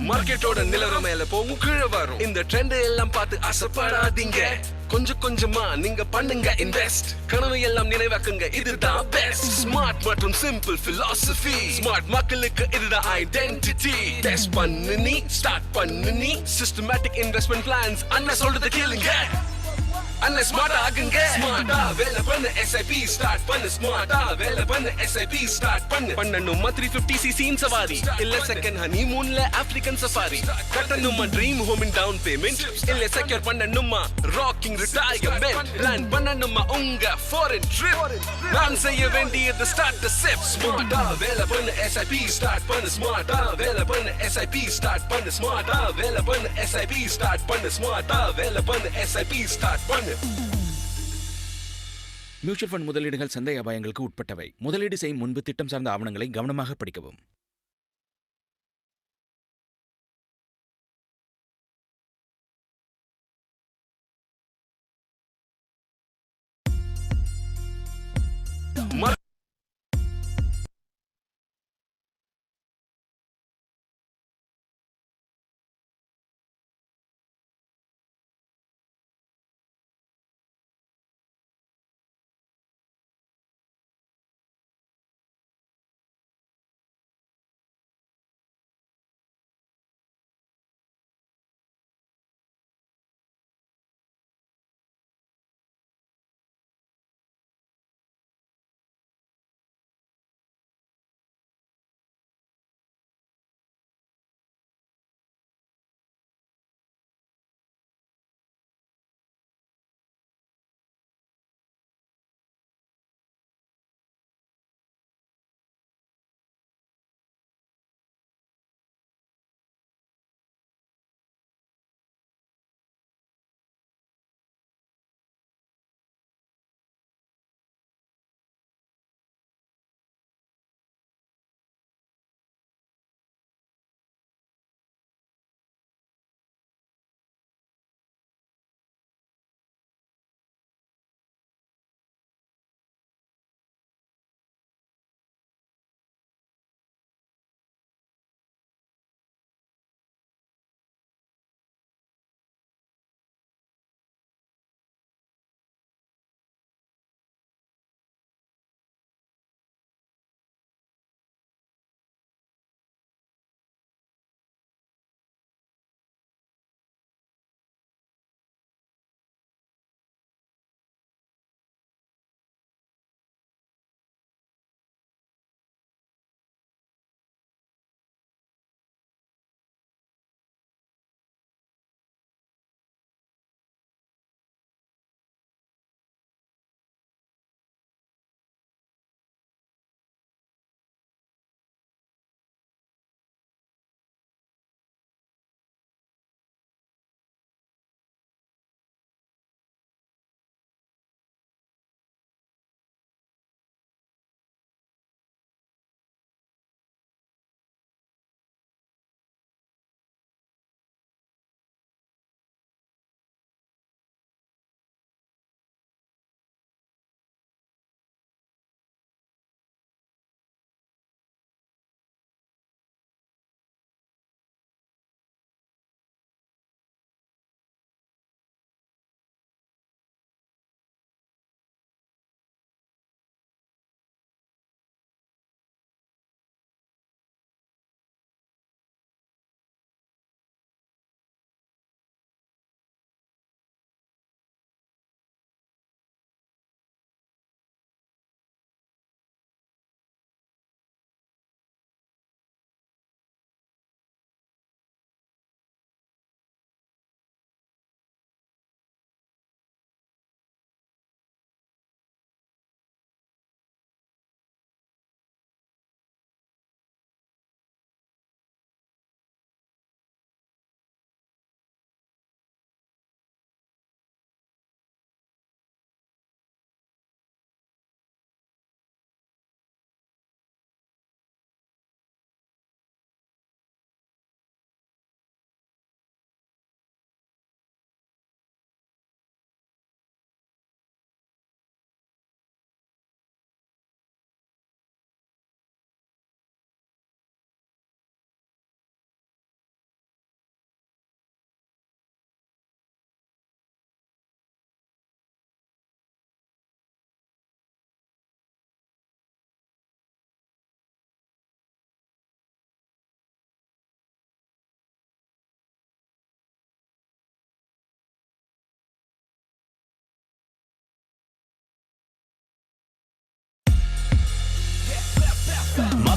மார்க்கெட்டோட நிலவரம் மேல போகும் கீழே வரும். இந்த ட்ரெண்ட் எல்லாம் பார்த்து ஆசைப்படாதீங்க. கொஞ்சம் கொஞ்சமா நீங்க பண்ணுங்க இன்வெஸ்ட். கனவு எல்லாம் நினைவாக்குங்க, இதுதான் பெஸ்ட். ஸ்மார்ட் மற்றும் சிம்பிள் பிலாசபி. ஸ்மார்ட் மக்களுக்கு இதுதான் ஐடென்டிட்டி. டெஸ்ட் பண்ணு நீ, ஸ்டார்ட் பண்ணு நீ. சிஸ்டமேட்டிக் இன்வெஸ்ட்மெண்ட் பிளான்ஸ் அண்ணா சொல்றத கேளுங்க. அண்ணா ஸ்மார்ட் ஆகுங்க. ஸ்மார்ட்டா வேலை பண்ணு, SIP ஸ்டார்ட் பண்ணு. ஸ்மார்ட்டா வேலை பண்ணு, SIP ஸ்டார்ட் பண்ணு. பண்ணனுமா 350cc சவாரி, இல்ல செகண்ட் ஹனிமூன்ல ஆப்பிரிக்கன் சஃபாரி. கட்டணுமா dream home in down payment, இல்ல செக்யூர் பண்ணணுமா ராக்கிங் ரிட்டையர்மெண்ட். பிளான் பண்ணணுமா உங்க ஃபாரின் ட்ரிப். நான் செய்ய வேண்டியது ஸ்டார்ட் செப். ஸ்மார்ட்டா வேலை பண்ணு, SIP ஸ்டார்ட் பண்ணு. ஸ்மார்ட்டா வேலை பண்ணு, SIP ஸ்டார்ட் பண்ணு. ஸ்மார்ட்டா வேலை பண்ணு, SIP ஸ்டார்ட் பண்ணு. ஸ்மார்ட்டா வேலை பண்ணு, SIP ஸ்டார்ட் பண்ணு. மியூச்சுவல் ஃபண்ட் முதலீடுகள் சந்தை அபாயங்களுக்கு உட்பட்டவை. முதலீடு செய்யும் முன்பு திட்டம் சார்ந்த ஆவணங்களை கவனமாக படிக்கவும்.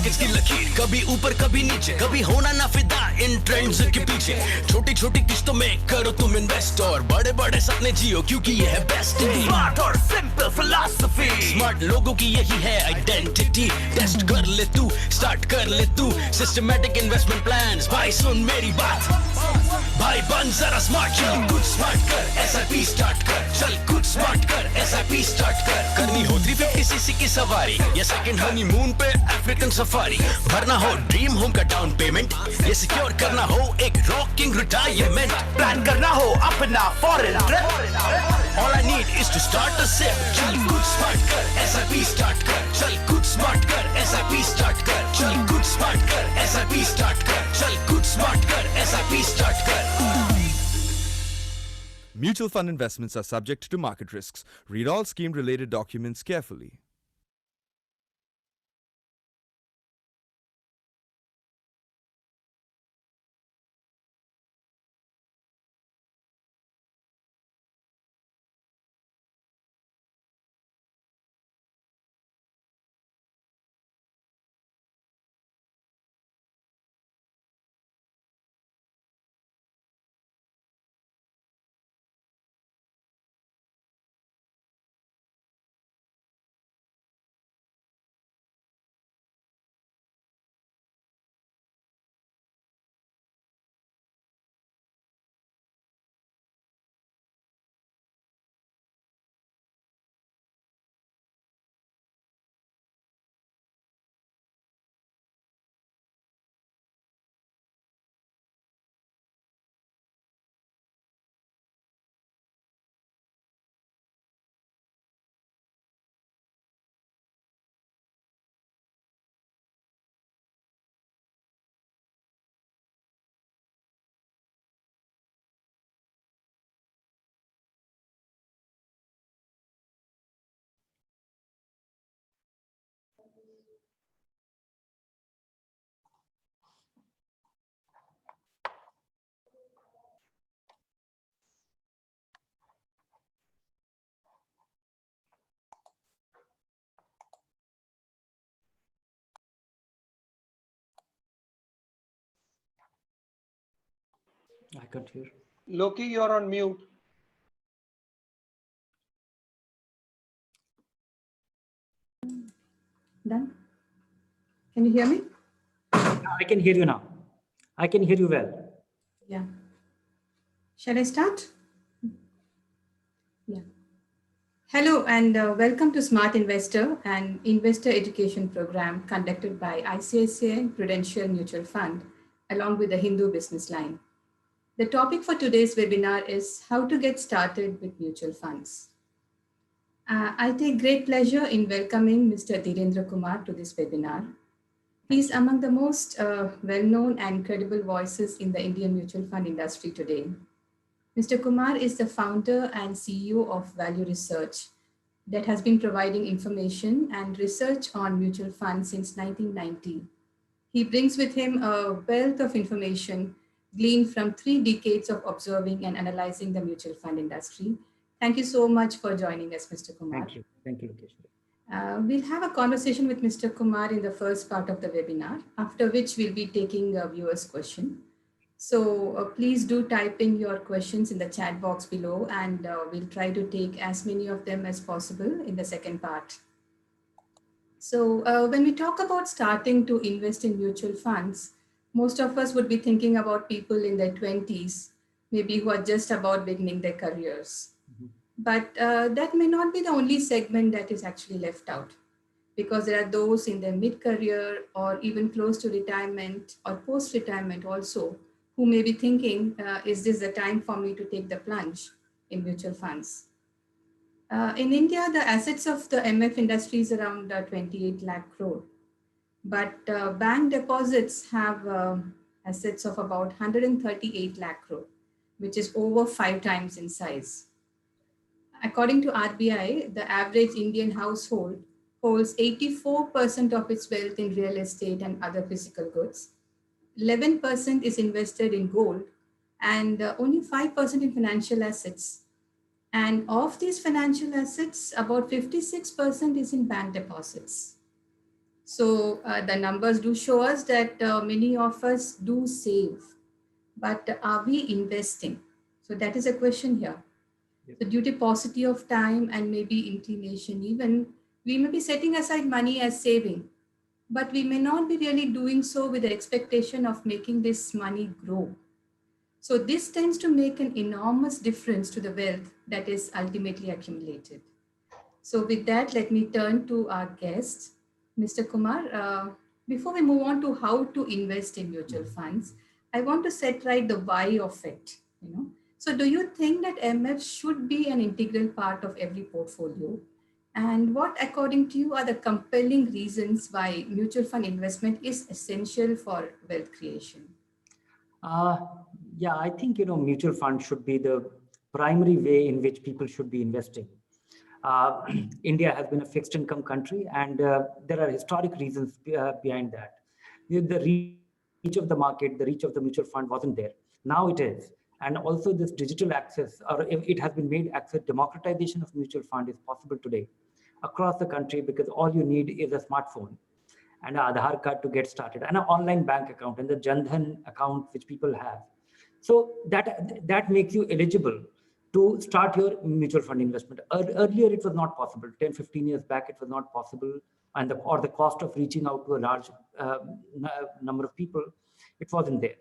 मार्केट्स की लकीर, कभी ऊपर कभी नीचे, कभी होना ना फिदा इन ट्रेंड्स के पीछे। छोटी छोटी किस्तों में करो तुम इन्वेस्ट और बड़े बड़े सपने जियो, क्योंकि ये है बेस्ट। स्मार्ट और सिंपल फिलॉसफी, स्मार्ट लोगों की यही है आइडेंटिटी। टेस्ट कर ले तू, स्टार्ट कर ले तू सिस्टमैटिक इन्वेस्टमेंट प्लान्स। भाई सुन मेरी बात, भाई बन जरा स्मार्ट, चल कुछ स्मार्ट कर, एसआईपी स्टार्ट कर, चल कुछ स्मार्ट कर, एसआईपी स्टार्ट कर। करनी हो 350cc की सवारी या सेकंड हनीमून पे अफ्रीकन सफारी, भरना हो ड्रीम होम का डाउन पेमेंट, ये सिक्योर करना हो एक रॉकिंग रिटायरमेंट, प्लान करना हो अपना foreign trip, all I need is to start a SIP. चल कुछ स्मार्ट कर, एसआईपी स्टार्ट कर, चल कुछ स्मार्ट कर, एसआईपी स्टार्ट कर, चल कुछ स्मार्ट कर, एसआईपी स्टार्ट कर, चल कुछ स्मार्ट कर, एसआईपी स्टार्ट कर। Mutual fund investments are subject to market risks. Read all scheme-related documents carefully. I can't hear. Loki, you're on mute. Done. Can you hear me? I can hear you now. I can hear you well. Yeah. Shall I start? Yeah. Hello and welcome to Smart Investor, an investor education program conducted by ICICI Prudential Mutual Fund along with the Hindu Business Line. The topic for today's webinar is how to get started with mutual funds. I take great pleasure in welcoming Mr. Dhirendra Kumar to this webinar. He's among the most well-known and credible voices in the Indian mutual fund industry today. Mr. Kumar is the founder and CEO of Value Research that has been providing information and research on mutual funds since 1990. He brings with him a wealth of information gleaned from 3 decades of observing and analyzing the mutual fund industry. Thank you so much for joining us, Mr. Kumar. Thank you. Thank you, Lokesh. We'll have a conversation with Mr. Kumar in the first part of the webinar, after which we'll be taking a viewer's question. So please do type in your questions in the chat box below, and we'll try to take as many of them as possible in the second part. So when we talk about starting to invest in mutual funds, most of us would be thinking about people in their 20s, maybe who are just about beginning their careers. But that may not be the only segment that is actually left out, because there are those in their mid-career or even close to retirement or post-retirement also, who may be thinking, is this the time for me to take the plunge in mutual funds? In India, the assets of the MF industry is around 28 lakh crore. But bank deposits have assets of about 138 lakh crore, which is over 5 times in size. According to RBI, the average Indian household holds 84% of its wealth in real estate and other physical goods. 11% is invested in gold, and only 5% in financial assets. And of these financial assets, about 56% is in bank deposits. So the numbers do show us that many of us do save, but are we investing? So that is a question here. So due to paucity of time and maybe inclination, even we may be setting aside money as saving, but we may not be really doing so with the expectation of making this money grow. So this tends to make an enormous difference to the wealth that is ultimately accumulated. So with that, let me turn to our guest, Mr. Kumar. Before we move on to how to invest in mutual funds, I want to set right the why of it. So do you think that MF should be an integral part of every portfolio? And what, according to you, are the compelling reasons why mutual fund investment is essential for wealth creation? Yeah, I think, mutual funds should be the primary way in which people should be investing. India has been a fixed income country, and there are historic reasons behind that. The reach of the market, the reach of the mutual fund wasn't there. Now it is. And also this digital access, or it has been made access, democratization of mutual fund is possible today across the country, because all you need is a smartphone and an Aadhaar card to get started, and an online bank account, and the Jan Dhan account which people have. So that makes you eligible to start your mutual fund investment. Earlier, it was not possible. 10, 15 years back, it was not possible. And the cost of reaching out to a large number of people, it wasn't there.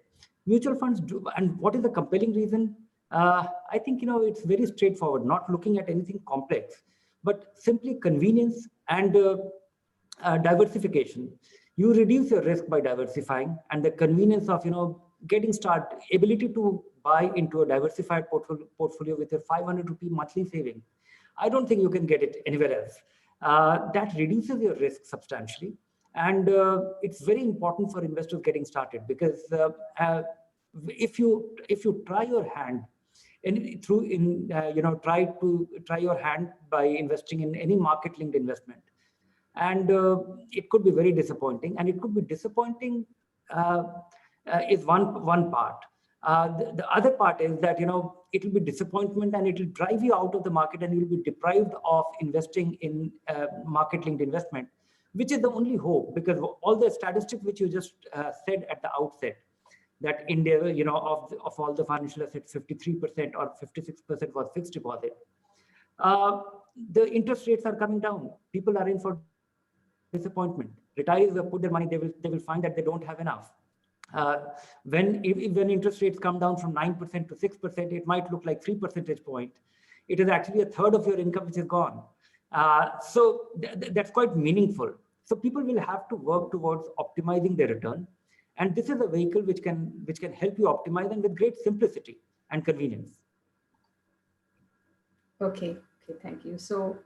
Mutual funds do. And what is the compelling reason? I think, it's very straightforward, not looking at anything complex, but simply convenience and diversification. You reduce your risk by diversifying, and the convenience of, getting started, ability to buy into a diversified portfolio with a 500 rupee monthly saving. I don't think you can get it anywhere else. That reduces your risk substantially. And it's very important for investors getting started, because if you try your hand try your hand by investing in any market linked investment, and it could be very disappointing, and it could be disappointing is one part. The other part is that, it will be disappointment, and it will drive you out of the market, and you will be deprived of investing in market linked investment, which is the only hope, because all the statistics which you just said at the outset, that India, of all the financial assets, 53% or 56% was fixed deposit. The interest rates are coming down. People are in for disappointment. Retirees will put their money, they will find that they don't have enough. When interest rates come down from 9% to 6%, it might look like 3 percentage points. It is actually a third of your income which is gone. So that's quite meaningful. So people will have to work towards optimizing their return. And this is a vehicle which can help you optimize, and with great simplicity and convenience. Okay, thank you. So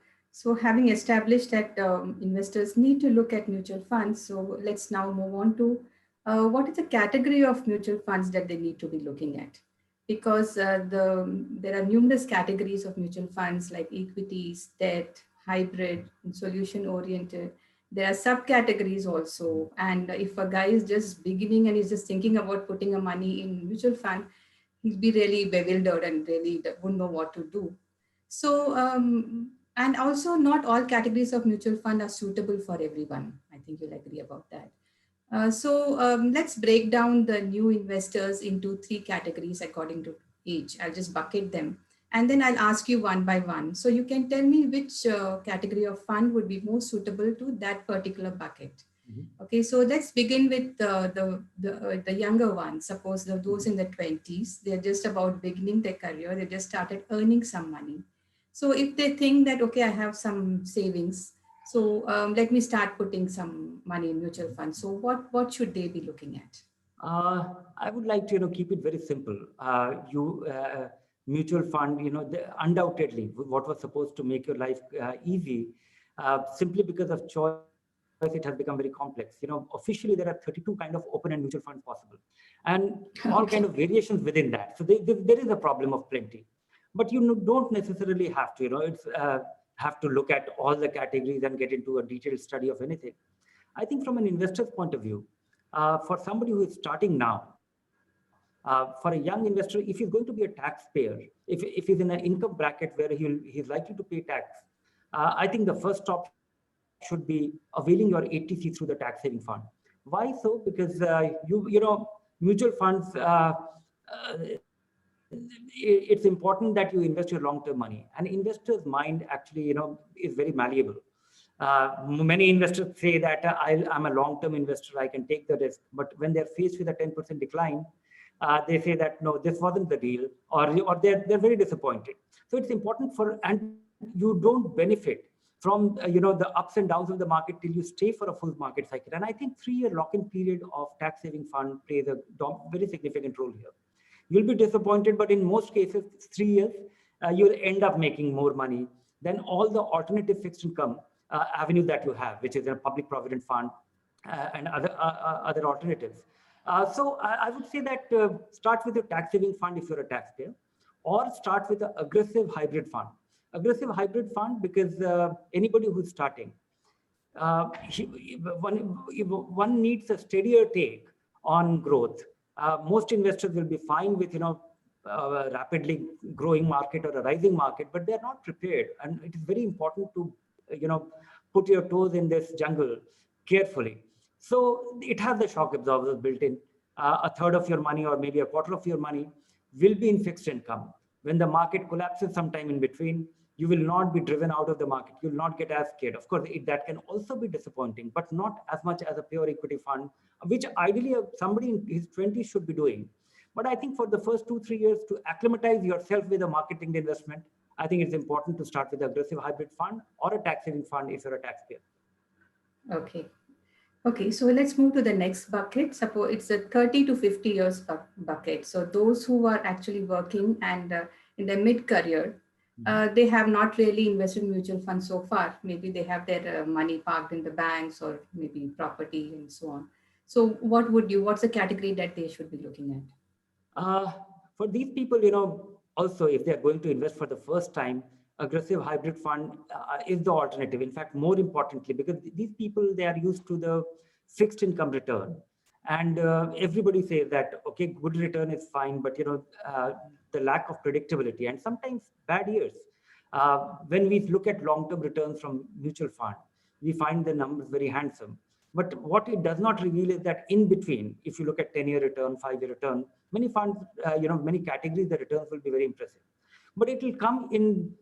having established that investors need to look at mutual funds, so let's now move on to what is the category of mutual funds that they need to be looking at? Because there are numerous categories of mutual funds, like equities, debt, hybrid, and solution-oriented. There are subcategories also. And if a guy is just beginning and he's just thinking about putting a money in mutual fund, he'll be really bewildered and really won't know what to do. So, and also not all categories of mutual fund are suitable for everyone. I think you'll agree about that. So let's break down the new investors into 3 categories according to age. I'll just bucket them, and then I'll ask you one by one. So you can tell me which category of fund would be most suitable to that particular bucket. Mm-hmm. Okay, so let's begin with the younger ones. Suppose those in the 20s, they're just about beginning their career. They just started earning some money. So if they think that, okay, I have some savings, so let me start putting some money in mutual funds. So what should they be looking at? I would like to keep it very simple. Mutual fund, undoubtedly what was supposed to make your life easy, simply because of choice, it has become very complex. Officially there are 32 kind of open-end mutual funds possible, and all kind of variations within that. So there is a problem of plenty, but you don't necessarily have to. Have to look at all the categories and get into a detailed study of anything. I think from an investor's point of view, for somebody who is starting now, for a young investor, if he's going to be a taxpayer, if he's in an income bracket where he's likely to pay tax, I think the first option should be availing your 80C through the tax saving fund. Why so? Because you know, mutual funds, it's important that you invest your long-term money, and investor's mind actually, you know, is very malleable. Many investors say that I'm a long-term investor, I can take the risk. But when they're faced with a 10% decline, they say that, no, this wasn't the deal, or they're very disappointed. So it's important and you don't benefit from, you know, the ups and downs of the market till you stay for a full market cycle. And I think 3-year lock-in period of tax saving fund plays a very significant role here. You'll be disappointed, but in most cases, 3 years, you'll end up making more money than all the alternative fixed income avenue that you have, which is a public provident fund and other alternatives. So I would say that start with your tax saving fund if you're a taxpayer, or start with an aggressive hybrid fund. Aggressive hybrid fund because anybody who's starting, one needs a steadier take on growth. Most investors will be fine with, you know, a rapidly growing market or a rising market, but they're not prepared. And it is very important to, you know, put your toes in this jungle carefully. So it has the shock absorbers built in. A third of your money or maybe a quarter of your money will be in fixed income. When the market collapses sometime in between, you will not be driven out of the market. You will not get as scared. Of course, that can also be disappointing, but not as much as a pure equity fund, which ideally somebody in his 20s should be doing. But I think for the first 2-3 years, to acclimatize yourself with a market-linked investment, I think it's important to start with an aggressive hybrid fund or a tax saving fund if you're a taxpayer. Okay. Okay, so let's move to the next bucket. Suppose it's a 30 to 50 years bucket. So those who are actually working and in their mid-career, they have not really invested in mutual funds so far. Maybe they have their money parked in the banks or maybe property and so on. So what's the category that they should be looking at? For these people, you know, also if they're going to invest for the first time, aggressive hybrid fund is the alternative. In fact, more importantly, because these people, they are used to the fixed income return. And everybody says that, okay, good return is fine, but, you know, the lack of predictability and sometimes bad years. When we look at long-term returns from mutual fund, we find the numbers very handsome. But what it does not reveal is that in between, if you look at 10-year return, 5-year return, many funds, you know, many categories, the returns will be very impressive. But it will come in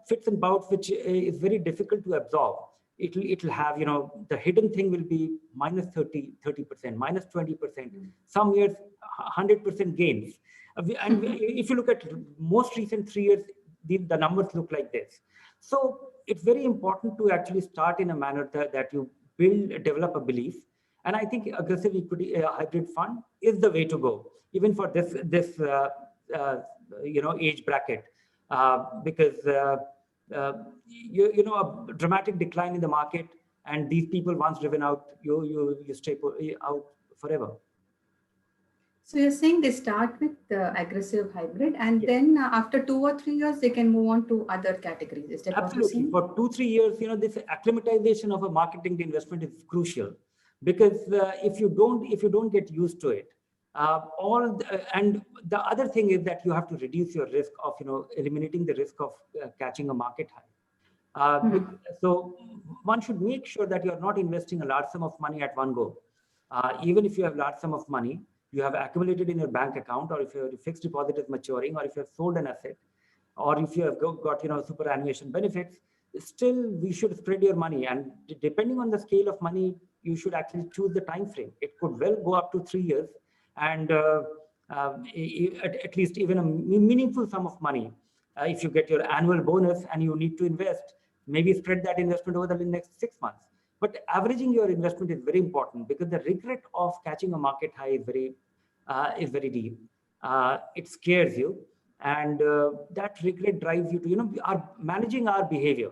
fits and bouts, which is very difficult to absorb. It'll have, you know, the hidden thing will be minus 30%, minus 20%, some years 100% gains. And if you look at most recent 3 years, the numbers look like this. So it's very important to actually start in a manner that you develop a belief. And I think aggressive equity hybrid fund is the way to go, even for this you know, age bracket, because you know, a dramatic decline in the market, and these people once driven out, you stay out forever. So you're saying they start with the aggressive hybrid, and then after 2 or 3 years, they can move on to other categories. Is that Absolutely. What you're saying? For 2-3 years, you know, this acclimatization of a marketing investment is crucial, because if you don't get used to it, and the other thing is that you have to reduce your risk of, you know, eliminating the risk of catching a market high. So one should make sure that you're not investing a large sum of money at one go. Even if you have large sum of money, you have accumulated in your bank account, or if your fixed deposit is maturing, or if you have sold an asset, or if you have got, you know, superannuation benefits, still we should spread your money. And depending on the scale of money, you should actually choose the time frame. It could well go up to 3 years, and at least even a meaningful sum of money. If you get your annual bonus and you need to invest, maybe spread that investment over the next 6 months. But averaging your investment is very important, because the regret of catching a market high is very deep. It scares you, and that regret drives you to, you know, managing our behavior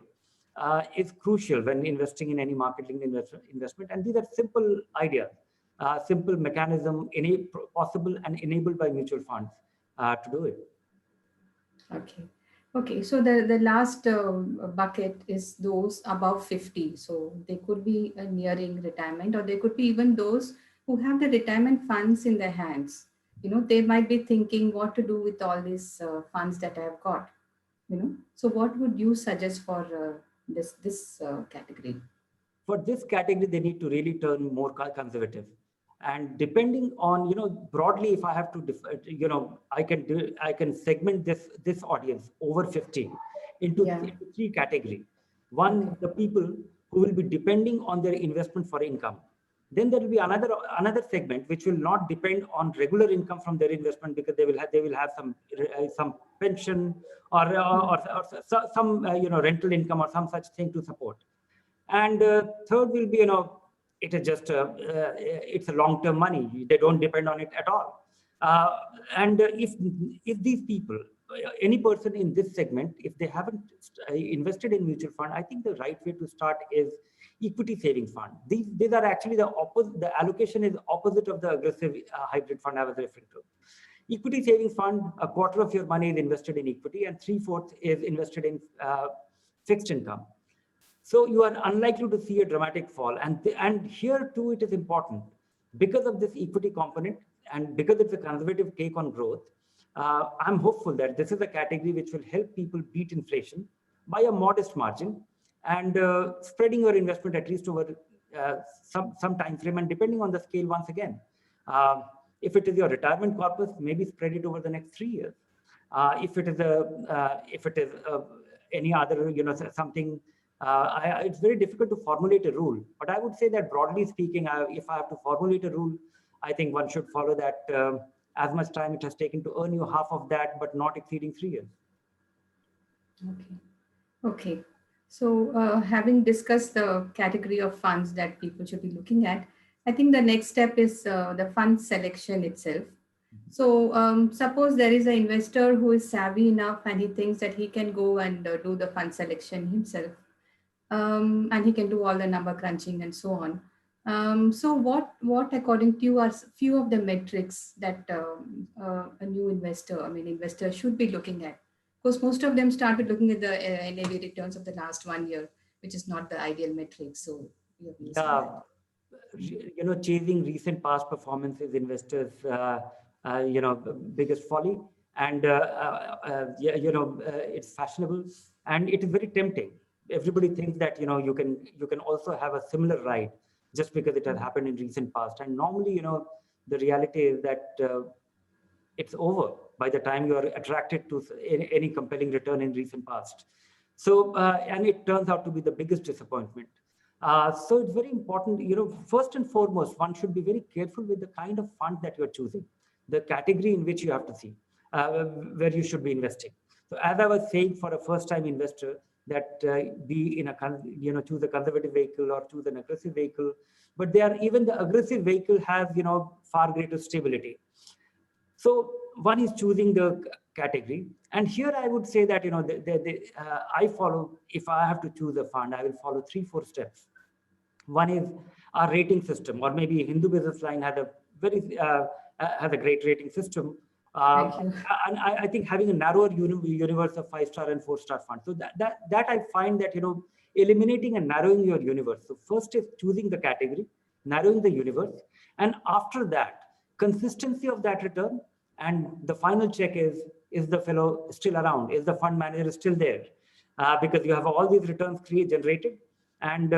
is crucial when investing in any market-linked investment. And these are simple ideas, simple mechanism, possible and enabled by mutual funds to do it. Okay. Okay, so the last bucket is those above 50. So they could be nearing retirement, or they could be even those who have the retirement funds in their hands. You know, they might be thinking what to do with all these funds that I have got. You know, so what would you suggest for this category? for this category, they need to really turn more conservative. And depending on, broadly, if I have to, I can segment this audience over 50 into three categories. One, the people who will be depending on their investment for income. Then there will be another segment which will not depend on regular income from their investment, because they will have some pension or some rental income or some such thing to support. And third will be, it is just it's a long-term money. They don't depend on it at all. And if these people, any person in this segment, if they haven't invested in mutual fund, I think the right way to start is equity savings fund. These are actually the opposite. The allocation is opposite of the aggressive hybrid fund I was referring to. Equity savings fund, a quarter of your money is invested in equity and 3/4 is invested in fixed income. So you are unlikely to see a dramatic fall. And here too, it is important because of this equity component and because it's a conservative take on growth. I'm hopeful that this is a category which will help people beat inflation by a modest margin, and spreading your investment at least over some time frame, and depending on the scale once again. If it is your retirement corpus, maybe spread it over the next 3 years. If it is any other, something, it's very difficult to formulate a rule. But I would say that broadly speaking, if I have to formulate a rule, I think one should follow that as much time it has taken to earn you half of that, but not exceeding 3 years. Okay. So having discussed the category of funds that people should be looking at, I think the next step is the fund selection itself. So suppose there is an investor who is savvy enough and he thinks that he can go and do the fund selection himself, and he can do all the number crunching and so on. So what according to you are few of the metrics that a new investor should be looking at? Because most of them started looking at the NAV returns of the last 1 year, which is not the ideal metric. So chasing recent past performances, investors, biggest folly, and it's fashionable and it is very tempting. Everybody thinks that you can also have a similar ride just because it has happened in recent past. And normally, the reality is that it's over by the time you are attracted to any compelling return in recent past. So, and it turns out to be the biggest disappointment. So it's very important, first and foremost, one should be very careful with the kind of fund that you're choosing, the category in which you have to see where you should be investing. So as I was saying, for a first-time investor, that be in a choose a conservative vehicle or choose an aggressive vehicle, but even the aggressive vehicle has far greater stability. So one is choosing the category, and here I would say that I follow, if I have to choose a fund, I will follow 3-4 steps. One is our rating system, or maybe Hindu Business Line has a great rating system. And I think having a narrower universe of 5-star and 4-star funds. So that I find that eliminating and narrowing your universe. So first is choosing the category, narrowing the universe, and after that, consistency of that return. And the final check is the fellow still around? Is the fund manager still there? Because you have all these returns generated, and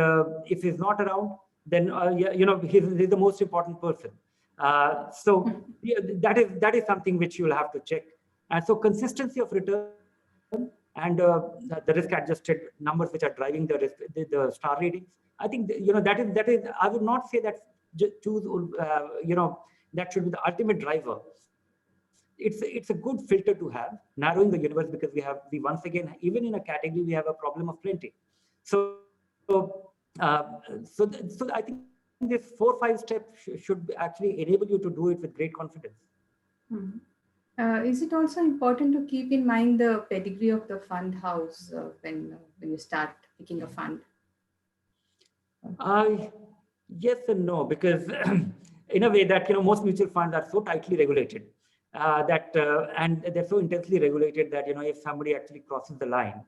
if he's not around, then he's the most important person. So that is something which you will have to check. And so consistency of return and the risk-adjusted numbers which are driving the star ratings. I think that is. I would not say that choose that should be the ultimate driver. It's a good filter to have, narrowing the universe, because we once again, even in a category, we have a problem of plenty. So I think this 4-5 steps should actually enable you to do it with great confidence. Mm-hmm. Is it also important to keep in mind the pedigree of the fund house when you start picking a fund? Yes and no, because in a way that most mutual funds are so tightly regulated and they're so intensely regulated that if somebody actually crosses the line,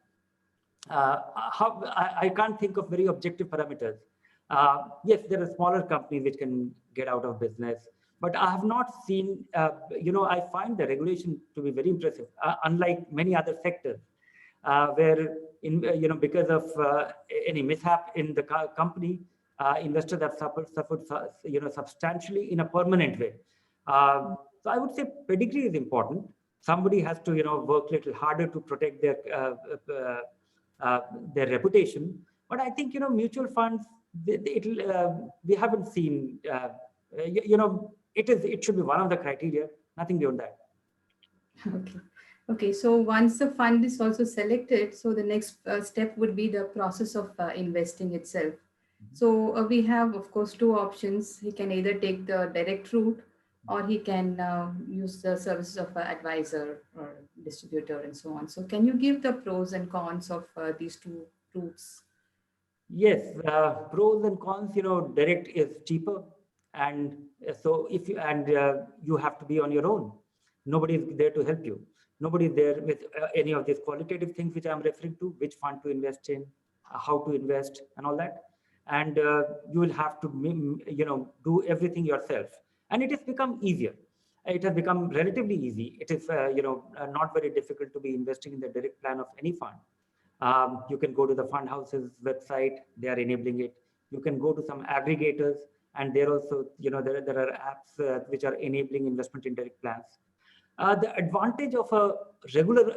I can't think of very objective parameters. Yes, there are smaller companies which can get out of business, but I have not seen, I find the regulation to be very impressive, unlike many other sectors, where because of any mishap in the company, investors have suffered substantially in a permanent way. So I would say pedigree is important. Somebody has to work a little harder to protect their reputation. But I think mutual funds, we haven't seen it should be one of the criteria, nothing beyond that. Okay. Okay. So once the fund is also selected, so the next step would be the process of investing itself. So we have, of course, two options. He can either take the direct route, or he can use the services of an advisor or distributor and so on. So can you give the pros and cons of these two routes? Yes, pros and cons. Direct is cheaper, and so if you you have to be on your own. Nobody is there to help you. Nobody is there with any of these qualitative things which I'm referring to, which fund to invest in, how to invest, and all that. And you will have to do everything yourself. And it has become easier. It has become relatively easy. It is not very difficult to be investing in the direct plan of any fund. You can go to the fund house's website, they are enabling it. You can go to some aggregators, and there also, there are apps which are enabling investment in direct plans. The advantage of a regular,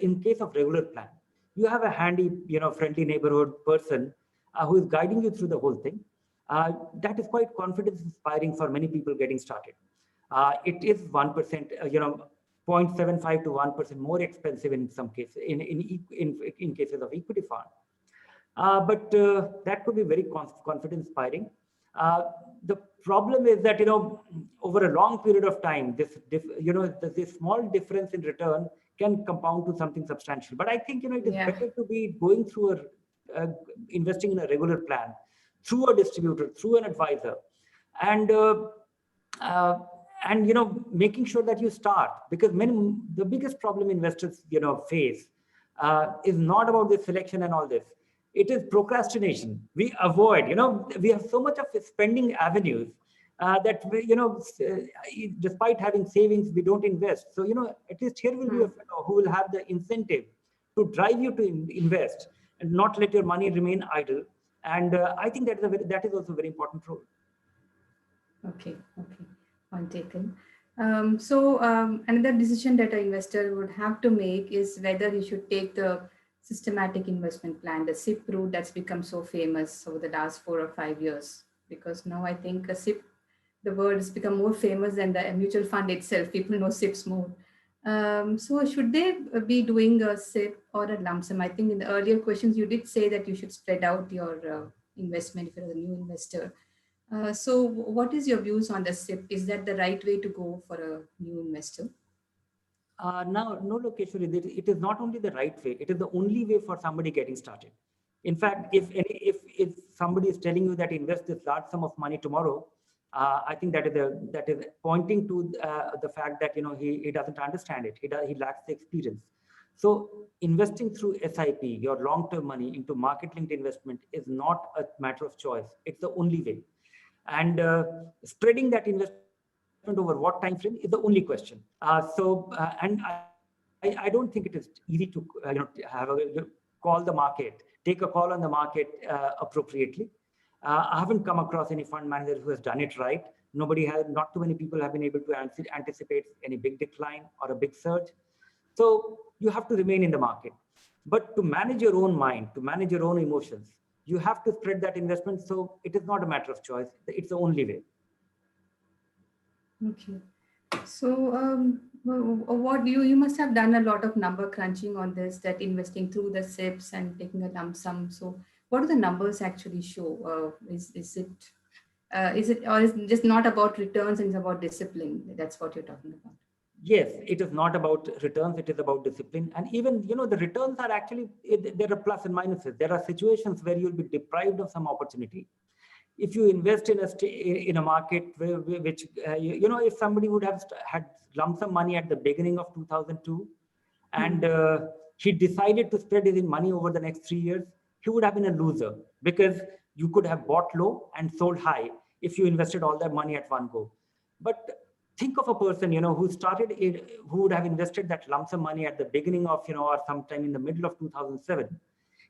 in case of regular plan, you have a handy, friendly neighborhood person who is guiding you through the whole thing. That is quite confidence inspiring for many people getting started. It is 1%, 0.75 to 1% more expensive in some cases, in cases of equity fund. But that could be very confidence inspiring. The problem is that over a long period of time, this small difference in return can compound to something substantial. But I think it is better to be going through investing in a regular plan, through a distributor, through an advisor, and making sure that you start, because the biggest problem investors face is not about the selection and all this. It is procrastination. We avoid, we have so much of spending avenues that despite having savings, we don't invest. So at least here will be a fellow who will have the incentive to drive you to invest and not let your money remain idle. And I think that is also a very important role. Okay, point taken. Another decision that an investor would have to make is whether he should take the systematic investment plan, the SIP route that's become so famous over the last 4 or 5 years. Because now I think a SIP, the word has become more famous than the mutual fund itself. People know SIPs more. So should they be doing a SIP or a lump sum? I think in the earlier questions, you did say that you should spread out your investment if you're a new investor. So what is your views on the SIP? Is that the right way to go for a new investor? No, Lokeshwari, it is not only the right way, it is the only way for somebody getting started. In fact, if somebody is telling you that invest this large sum of money tomorrow, I think that is pointing to the fact that he doesn't understand it. He lacks the experience. So investing through SIP, your long-term money into market-linked investment, is not a matter of choice. It's the only way. And spreading that investment over what time frame is the only question. And I don't think it is easy to call the market, take a call on the market appropriately. I haven't come across any fund manager who has done it right. Not too many people have been able to anticipate any big decline or a big surge. So you have to remain in the market. But to manage your own mind, to manage your own emotions, you have to spread that investment. So it is not a matter of choice. It's the only way. Okay. So what you must have done a lot of number crunching on this, that investing through the SIPs and taking a lump sum. So what do the numbers actually show? Is it or is it just not about returns and it's about discipline? That's what you're talking about. Yes, it is not about returns, it is about discipline. And even, the returns are actually, there are plus and minuses. There are situations where you'll be deprived of some opportunity. If you invest in a market which, if somebody would have had lump sum money at the beginning of 2002 and he decided to spread his money over the next 3 years, he would have been a loser, because you could have bought low and sold high if you invested all that money at one go. But think of a person, who would have invested that lump sum money at the beginning of, or sometime in the middle of 2007.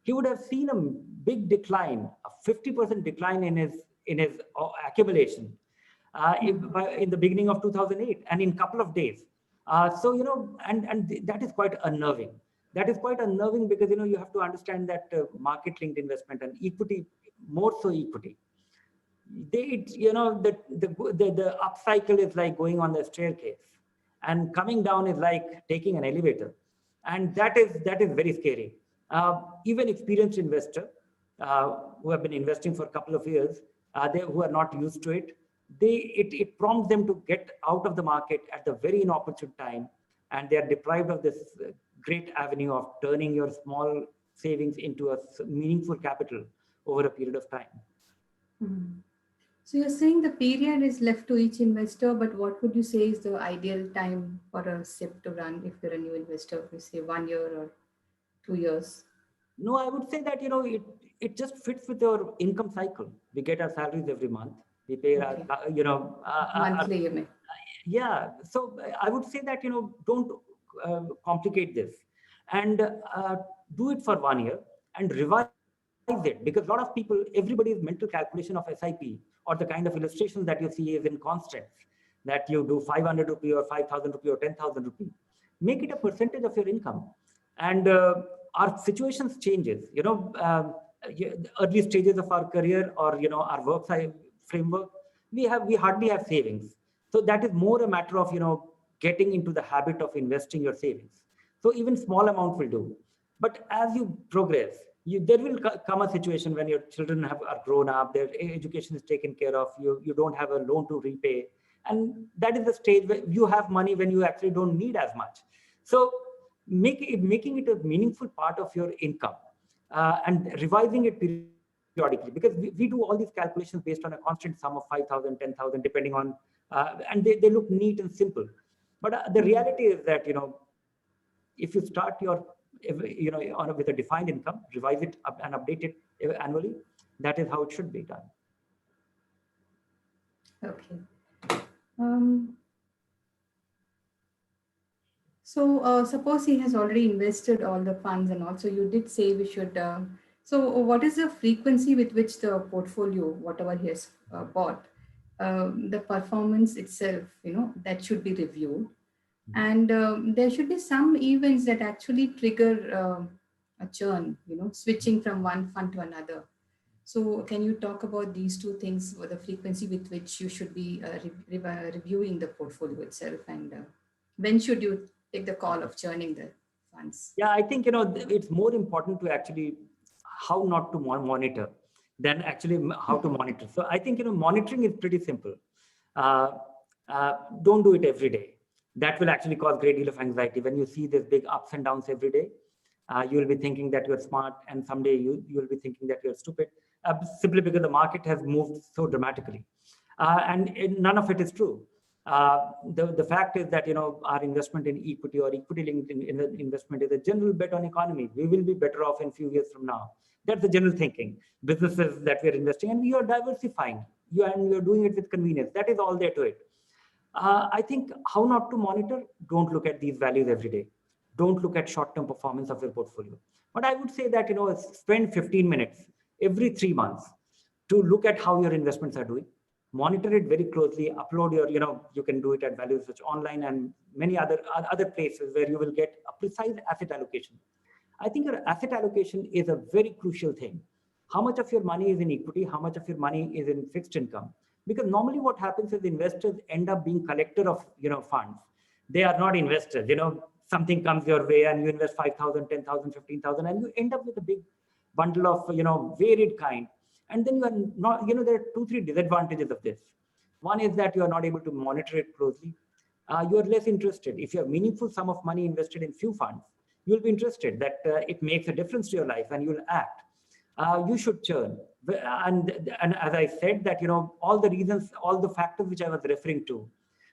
he would have seen a big decline, a 50% decline in his accumulation in the beginning of 2008 and in couple of days. So, and that is quite unnerving. That is quite unnerving because, you have to understand that market linked investment and equity, more so equity, the up cycle is like going on the staircase and coming down is like taking an elevator. And that is very scary. Even experienced investor who have been investing for a couple of years, who are not used to it, it prompts them to get out of the market at the very inopportune time, and they are deprived of this great avenue of turning your small savings into a meaningful capital over a period of time. Mm-hmm. So you're saying the period is left to each investor, but what would you say is the ideal time for a SIP to run if you're a new investor, if you say 1 year or 2 years? No, I would say that, it just fits with your income cycle. We get our salaries every month. We pay, Okay. monthly. You mean? Yeah. So I would say that, don't complicate this, and do it for 1 year and revise it, because a lot of people, everybody's mental calculation of SIP or the kind of illustrations that you see is in constants, that you do 500 rupee or 5,000 rupee or 10,000 rupee. Make it a percentage of your income. And our situations changes, early stages of our career or, our work framework, we hardly have savings. So that is more a matter of, getting into the habit of investing your savings. So even small amount will do. But as you progress, there will come a situation when your children are grown up, their education is taken care of, you don't have a loan to repay. And that is the stage where you have money when you actually don't need as much. So making it a meaningful part of your income and revising it periodically, because we do all these calculations based on a constant sum of 5,000, 10,000, depending on, and they look neat and simple. But the reality is that, if you start with a defined income, revise it up and update it annually, that is how it should be done. Okay. So suppose he has already invested all the funds and also you did say we should, so what is the frequency with which the portfolio, whatever he has bought, the performance itself, that should be reviewed. And there should be some events that actually trigger a churn, switching from one fund to another. So can you talk about these two things, or the frequency with which you should be reviewing the portfolio itself, and when should you take the call of churning the funds? Yeah, I think, it's more important to actually how not to monitor than actually how to monitor. So I think, monitoring is pretty simple. Don't do it every day. That will actually cause a great deal of anxiety. When you see these big ups and downs every day, you will be thinking that you're smart, and someday you will be thinking that you're stupid, simply because the market has moved so dramatically. And none of it is true. The fact is that, our investment in equity or equity linked investment is a general bet on economy. We will be better off in a few years from now. That's the general thinking. Businesses that we are investing in, we are diversifying. You're doing it with convenience. That is all there to it. I think how not to monitor, don't look at these values every day. Don't look at short-term performance of your portfolio. But I would say that, spend 15 minutes every 3 months to look at how your investments are doing. Monitor it very closely, upload your, you can do it at Value Research Online and many other places where you will get a precise asset allocation. I think your asset allocation is a very crucial thing. How much of your money is in equity? How much of your money is in fixed income? Because normally what happens is investors end up being collector of, funds. They are not investors. Something comes your way and you invest 5,000, 10,000, 15,000, and you end up with a big bundle of, varied kind. And then you are not, there are 2-3 disadvantages of this. One is that you are not able to monitor it closely. You are less interested. If you have meaningful sum of money invested in few funds, you will be interested that it makes a difference to your life and you will act. You should churn. And as I said that, all the reasons, all the factors which I was referring to,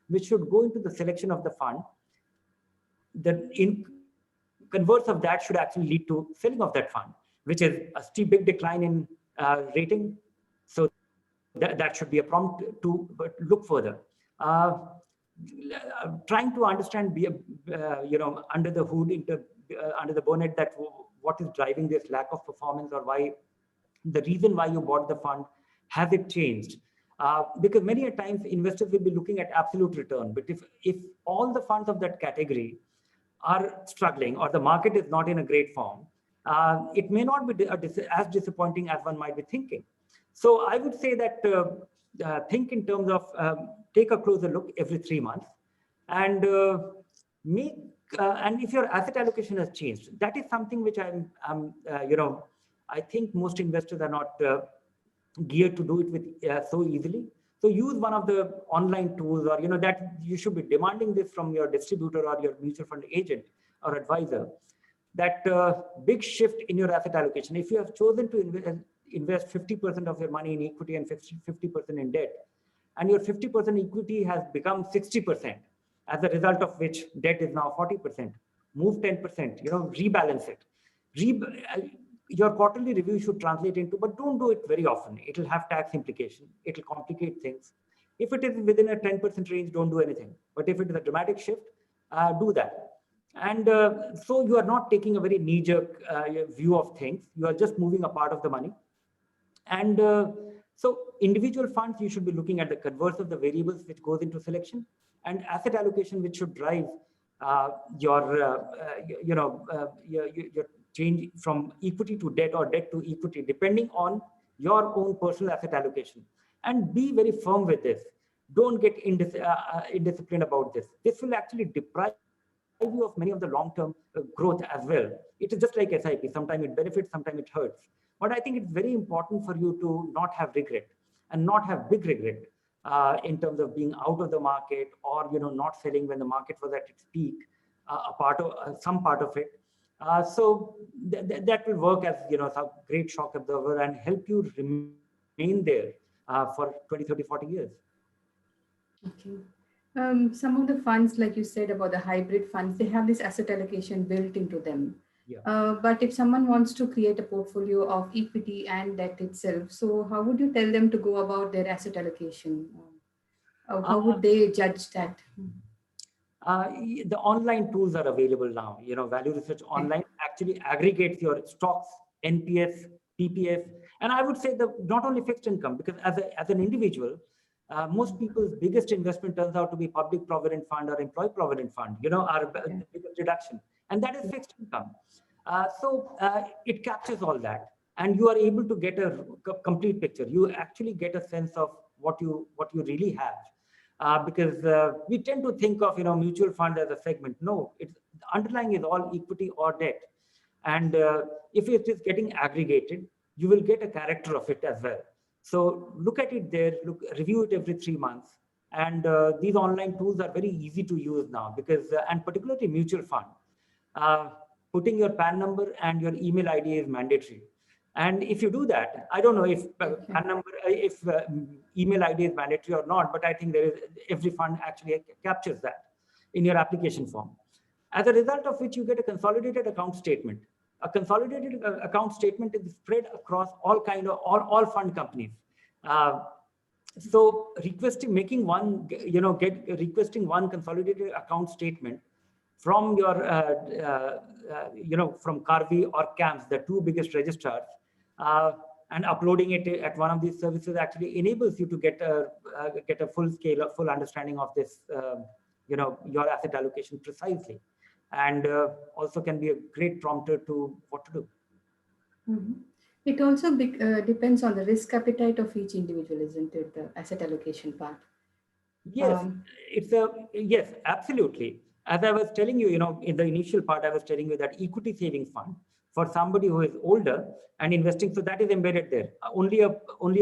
which should go into the selection of the fund, that in converse of that should actually lead to selling of that fund, which is a steep, big decline in rating. So that should be a prompt to look further. Trying to understand, under the hood, under the bonnet, that what is driving this lack of performance, or why the reason why you bought the fund, has it changed? Because many a times investors will be looking at absolute return, but if all the funds of that category are struggling, or the market is not in a great form, it may not be as disappointing as one might be thinking. So I would say that think in terms of take a closer look every 3 months, and make and if your asset allocation has changed, that is something which I think most investors are not geared to do it with so easily. So use one of the online tools, or that you should be demanding this from your distributor or your mutual fund agent or advisor, that big shift in your asset allocation. If you have chosen to invest 50% of your money in equity and 50% in debt, and your 50% equity has become 60%, as a result of which debt is now 40%, move 10%, rebalance it. Your quarterly review should translate into, but don't do it very often. It will have tax implication. It will complicate things. If it is within a 10% range, don't do anything. But if it is a dramatic shift, do that. And so you are not taking a very knee-jerk view of things. You are just moving a part of the money. And so individual funds, you should be looking at the converse of the variables which goes into selection, and asset allocation, which should drive your change from equity to debt or debt to equity, depending on your own personal asset allocation. And be very firm with this. Don't get indisciplined about this. This will actually deprive you of many of the long-term growth as well. It is just like SIP. Sometimes it benefits, sometimes it hurts. But I think it's very important for you to not have regret, and not have big regret in terms of being out of the market, or not selling when the market was at its peak, some part of it. So that will work as some great shock absorber and help you remain there for 20, 30, 40 years. Okay. Some of the funds, like you said about the hybrid funds, they have this asset allocation built into them. Yeah. But if someone wants to create a portfolio of equity and debt itself, so how would you tell them to go about their asset allocation? How would they judge that? The online tools are available now. Value Research Online actually aggregates your stocks, NPS, PPF, and I would say not only fixed income, because as an individual, most people's biggest investment turns out to be public provident fund or employee provident fund. Our biggest deduction, and that is fixed income. So it captures all that, and you are able to get a complete picture. You actually get a sense of what you really have. Because we tend to think of mutual fund as a segment. No, the underlying is all equity or debt, and if it is getting aggregated, you will get a character of it as well. So look at it there, review it every 3 months, and these online tools are very easy to use now, because and particularly mutual fund, putting your PAN number and your email ID is mandatory. And if you do that, I don't know if PAN number, if email ID is mandatory or not, but I think every fund actually captures that in your application form. As a result of which you get a consolidated account statement. A consolidated account statement is spread across all fund companies. So requesting one consolidated account statement from your from Karvy or CAMS, the two biggest registrars, and uploading it at one of these services actually enables you to get a full understanding of this, your asset allocation precisely, and also can be a great prompter to what to do. Mm-hmm. It also depends on the risk appetite of each individual, isn't it? The asset allocation part. Yes, yes, absolutely. As I was telling you, in the initial part, I was telling you that equity savings fund for somebody who is older and investing, so that is embedded there. Only a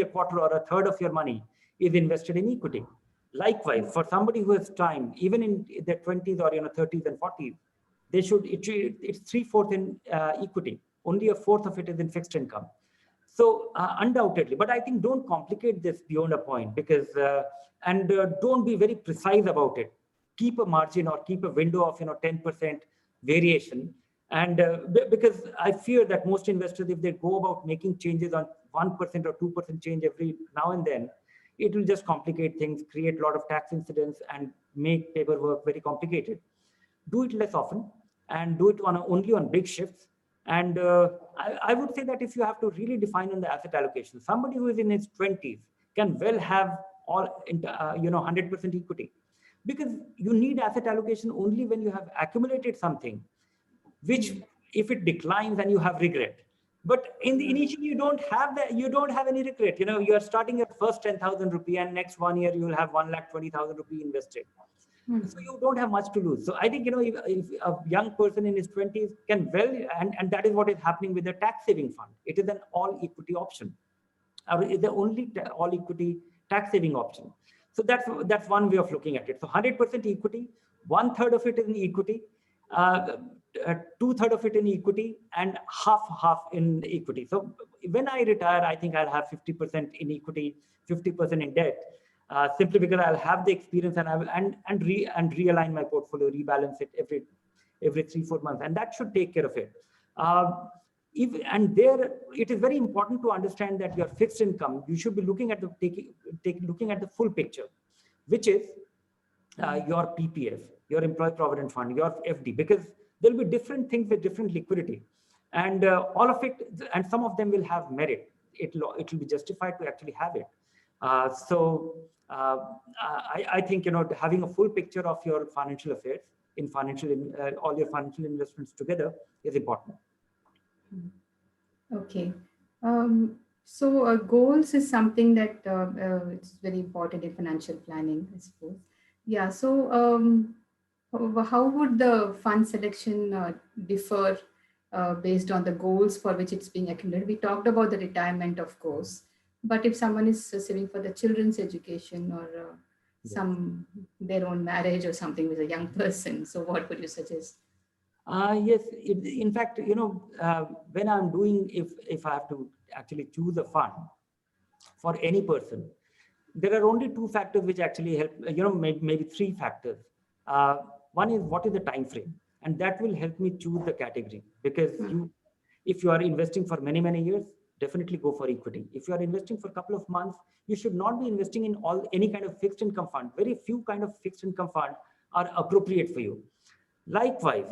quarter or a third of your money is invested in equity. Likewise, for somebody who has time, even in their 20s or 30s and 40s, it's 3/4 in equity. Only a fourth of it is in fixed income. So undoubtedly, but I think don't complicate this beyond a point, because and don't be very precise about it. Keep a margin or keep a window of 10% variation, and because I fear that most investors, if they go about making changes on 1% or 2% change every now and then, it will just complicate things, create a lot of tax incidents, and make paperwork very complicated. Do it less often, and do it only on big shifts, And I would say that if you have to really define on the asset allocation, somebody who is in his 20s can well have all, 100% equity, because you need asset allocation only when you have accumulated something, which if it declines and you have regret. But in the initially, you don't have that. You don't have any regret. You are starting at first 10,000 rupee, and next 1 year you will have 1,20,000 rupee invested. So you don't have much to lose. So I think, if a young person in his 20s can well, and that is what is happening with the tax saving fund. It is an all equity option, or is the only all equity tax saving option. So that's one way of looking at it. So 100% equity, 1/3 of it is in equity, 2/3 of it in equity, and half in equity. So when I retire, I think I'll have 50% in equity, 50% in debt. Simply because I'll have the experience, and I will and realign my portfolio, rebalance it every 3-4 months, and that should take care of it. It is very important to understand that your fixed income, you should be looking at looking at the full picture, which is your PPF, your employee provident fund, your FD, because there will be different things with different liquidity, and all of it, and some of them will have merit. It will be justified to actually have it. I think having a full picture of your financial affairs in all your financial investments together is important. Okay. So goals is something that it's very important in financial planning, I suppose. Yeah. So how would the fund selection differ based on the goals for which it's being accumulated? We talked about the retirement, of course, but if someone is saving for the children's education or their own marriage or something with a young person, so what would you suggest? Yes, in fact, when I'm doing, if I have to actually choose a fund for any person, there are only 2 factors which actually help, maybe 3 factors. One is what is the time frame, and that will help me choose the category, because if you are investing for many, many years, definitely go for equity. If you are investing for a couple of months, you should not be investing in any kind of fixed income fund. Very few kind of fixed income fund are appropriate for you. Likewise,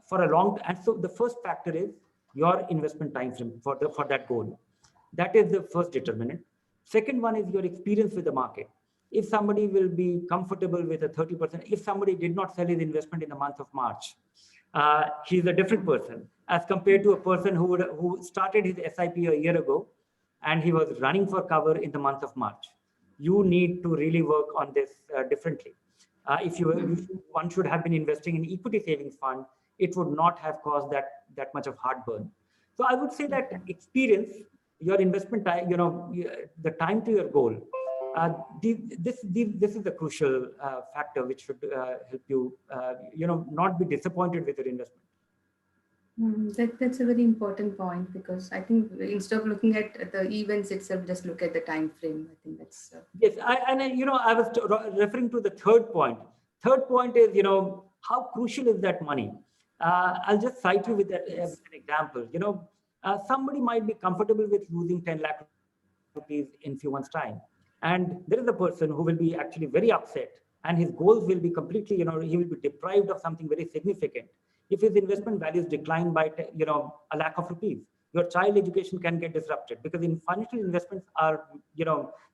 for a long, and so the first factor is your investment time frame for that goal. That is the first determinant. Second one is your experience with the market. If somebody will be comfortable with a 30%, if somebody did not sell his investment in the month of March, he's a different person as compared to a person who started his SIP a year ago and he was running for cover in the month of March. You need to really work on this differently. One should have been investing in equity savings fund, it would not have caused that much of heartburn. So I would say that experience, your investment time, the time to your goal, this is the crucial factor which should help you, not be disappointed with your investment. That's a very important point, because I think instead of looking at the events itself, just look at the time frame. I think that's yes. I was referring to the third point. Third point is how crucial is that money? I'll just cite you with that as an example. Somebody might be comfortable with losing 10 lakh rupees in few months' time, and there is a person who will be actually very upset, and his goals will be completely, he will be deprived of something very significant if his investment values decline by a lakh of rupees. Your child education can get disrupted, because in financial investments are,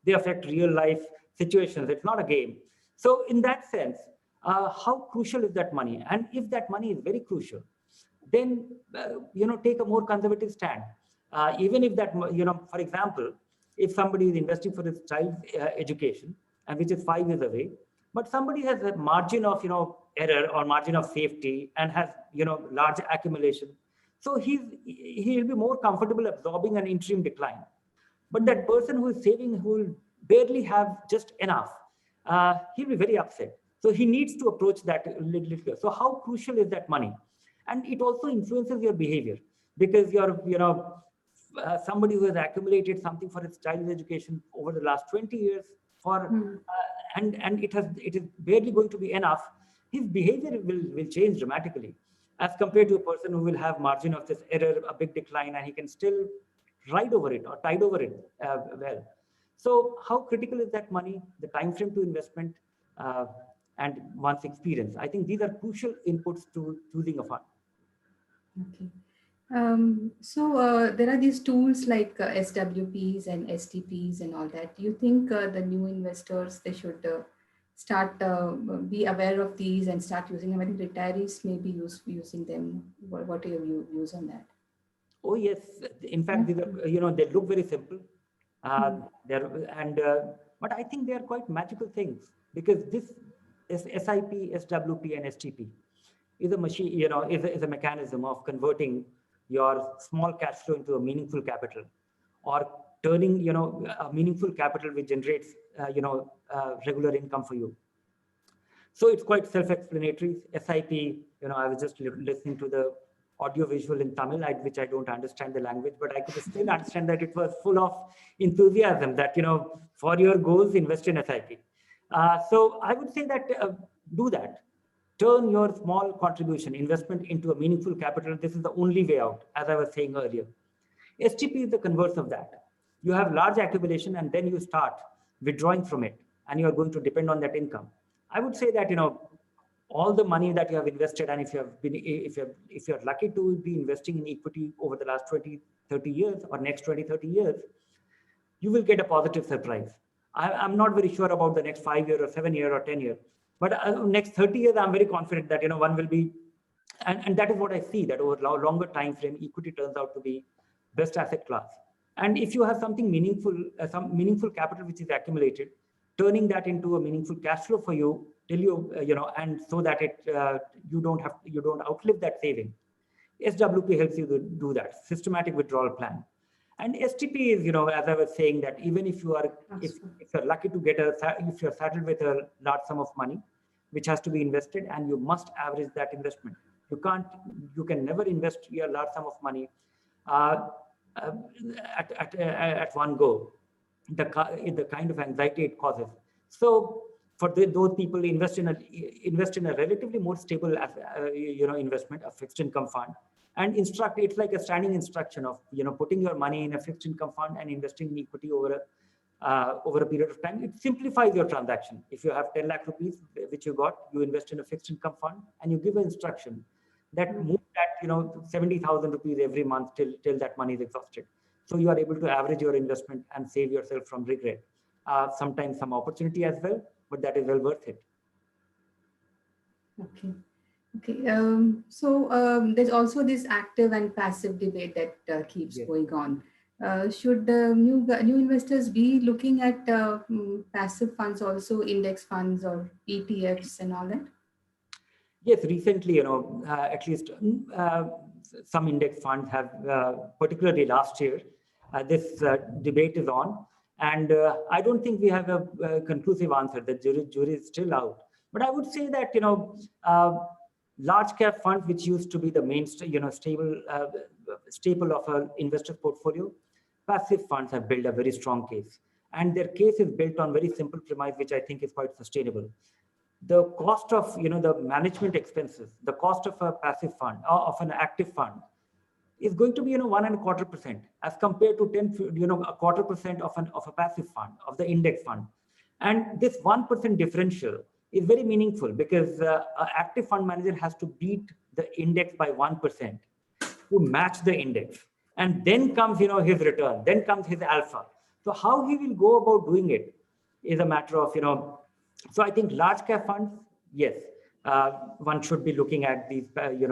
they affect real life situations. It's not a game. So in that sense, how crucial is that money? And if that money is very crucial, then take a more conservative stand. Even if that, for example, if somebody is investing for his child's education, and which is 5 years away, but somebody has a margin of error or margin of safety and has large accumulation, so he'll be more comfortable absorbing an interim decline. But that person who is saving, who will barely have just enough, he'll be very upset. So he needs to approach that a little. So how crucial is that money? And it also influences your behavior, because you're somebody who has accumulated something for his child's education over the last 20 years and it is barely going to be enough, his behavior will change dramatically as compared to a person who will have margin of this error, a big decline, and he can still ride over it or tide over it well. So how critical is that money, the time frame to investment, and one's experience? I think these are crucial inputs to choosing a fund. Okay. So there are these tools like SWPs and STPs and all that. Do you think the new investors, they should start be aware of these and start using them? I think retirees may be using them. What are your views on that? Oh yes, in fact, these are, they look very simple. They're and but I think they are quite magical things, because this is SIP, SWP, and STP is a machine, is a mechanism of converting your small cash flow into a meaningful capital, or turning, a meaningful capital which generates, regular income for you. So it's quite self-explanatory. SIP, I was just listening to the audio visual in Tamil, which I don't understand the language, but I could still understand that it was full of enthusiasm that, for your goals, invest in SIP. So I would say that do that. Turn your small contribution investment into a meaningful capital. This is the only way out, as I was saying earlier. STP is the converse of that. You have large accumulation and then you start withdrawing from it, and you are going to depend on that income. I would say that, all the money that you have invested, and if you're lucky to be investing in equity over the last 20, 30 years or next 20, 30 years, you will get a positive surprise. I'm not very sure about the next 5 year or 7 year or 10 year, but next 30 years, I'm very confident that, one will be, and that is what I see, that over longer time frame, equity turns out to be best asset class. And if you have something meaningful, some meaningful capital which is accumulated, turning that into a meaningful cash flow for you till you, and so that you don't outlive that saving. SWP helps you to do that, systematic withdrawal plan. And STP is, as I was saying, that even if you are, if you're lucky to get if you're saddled with a large sum of money, which has to be invested, and you must average that investment. You can never invest your large sum of money at one go. The kind of anxiety it causes. So for those people, invest in a relatively more stable, investment, a fixed income fund, and instruct. It's like a standing instruction of, putting your money in a fixed income fund and investing in equity over a period of time. It simplifies your transaction. If you have 10 lakh rupees, which you invest in a fixed income fund, and you give an instruction that move that, 70,000 rupees every month till that money is exhausted. So you are able to average your investment and save yourself from regret. Sometimes some opportunity as well, but that is well worth it. Okay. Okay. There's also this active and passive debate that keeps going on. Should new investors be looking at passive funds also, index funds or ETFs and all that? Yes, recently, at least some index funds have, particularly last year, this debate is on. And I don't think we have a conclusive answer. The jury is still out. But I would say that, large cap funds, which used to be the main, staple of an investor's portfolio, passive funds have built a very strong case. And their case is built on very simple premise, which I think is quite sustainable. The cost of, the management expenses, the cost of a passive fund or of an active fund is going to be, 1.25% as compared to 0.25% of a passive fund, of the index fund. And this 1% differential is very meaningful, because an active fund manager has to beat the index by 1% to match the index. And then comes, his return, then comes his alpha. So how he will go about doing it is a matter of, so I think large cap funds, yes, one should be looking at these,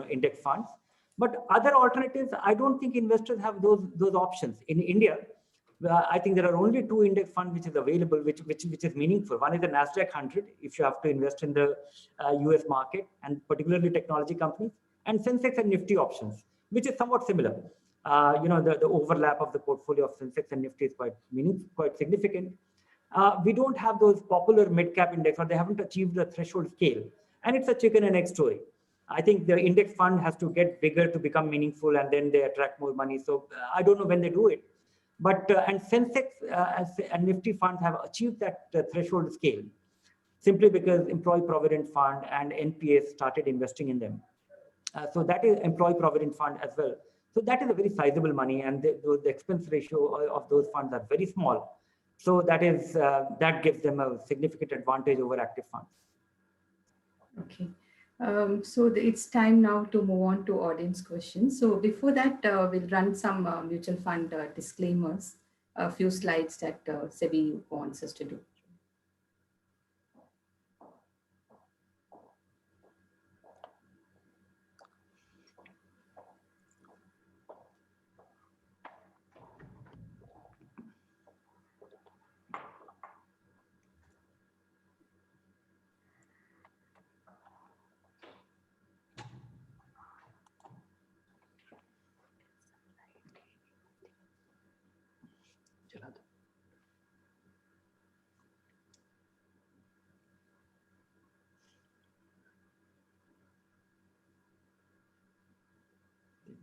index funds. But other alternatives, I don't think investors have those options. In India, I think there are only 2 index funds which is available, which is meaningful. One is the NASDAQ 100, if you have to invest in the US market, and particularly technology companies, and Sensex and Nifty options, which is somewhat similar. The overlap of the portfolio of Sensex and Nifty is quite significant. We don't have those popular mid-cap index, or they haven't achieved the threshold scale. And it's a chicken and egg story. I think the index fund has to get bigger to become meaningful, and then they attract more money. So I don't know when they do it. But, and Sensex and Nifty funds have achieved that threshold scale simply because Employee Provident Fund and NPS started investing in them. So that is Employee Provident Fund as well. So that is a very sizable money, and the expense ratio of those funds are very small. So that gives them a significant advantage over active funds. Okay. It's time now to move on to audience questions. So before that, we'll run some mutual fund disclaimers, a few slides that SEBI wants us to do.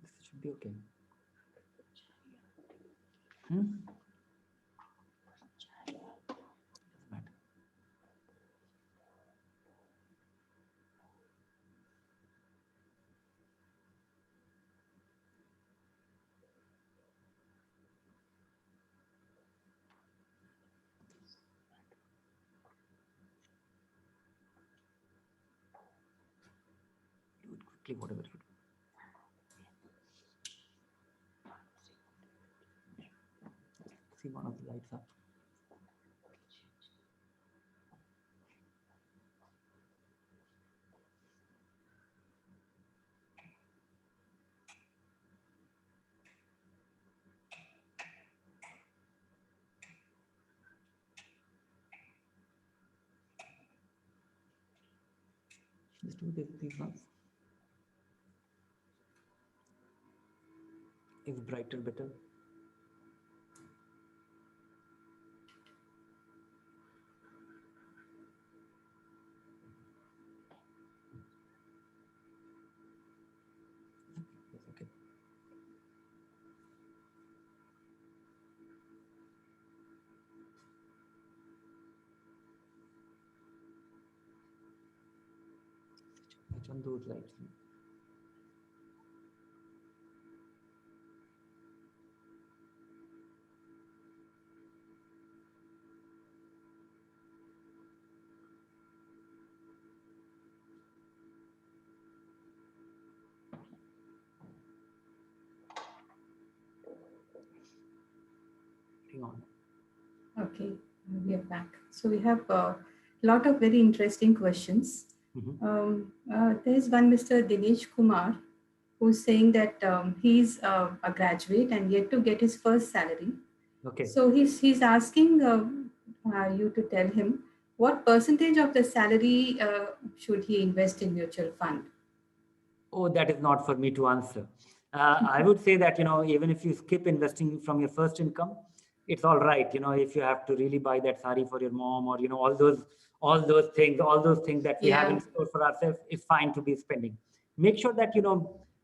This should be okay. Doesn't matter. Do it quickly, whatever you do. See one of the lights up. Just do these ones. Is brighter better? Yes, okay. Switch on those lights. Hang on. Okay, we are back. So we have a lot of very interesting questions. There's one Mr. Dinesh Kumar who's saying that he's a graduate and yet to get his first salary. Okay. So he's asking you to tell him what percentage of the salary should he invest in mutual fund? Oh, that is not for me to answer. I would say that, even if you skip investing from your first income, it's all right. If you have to really buy that sari for your mom or, all those things that we have in store for ourselves is fine to be spending. Make sure that,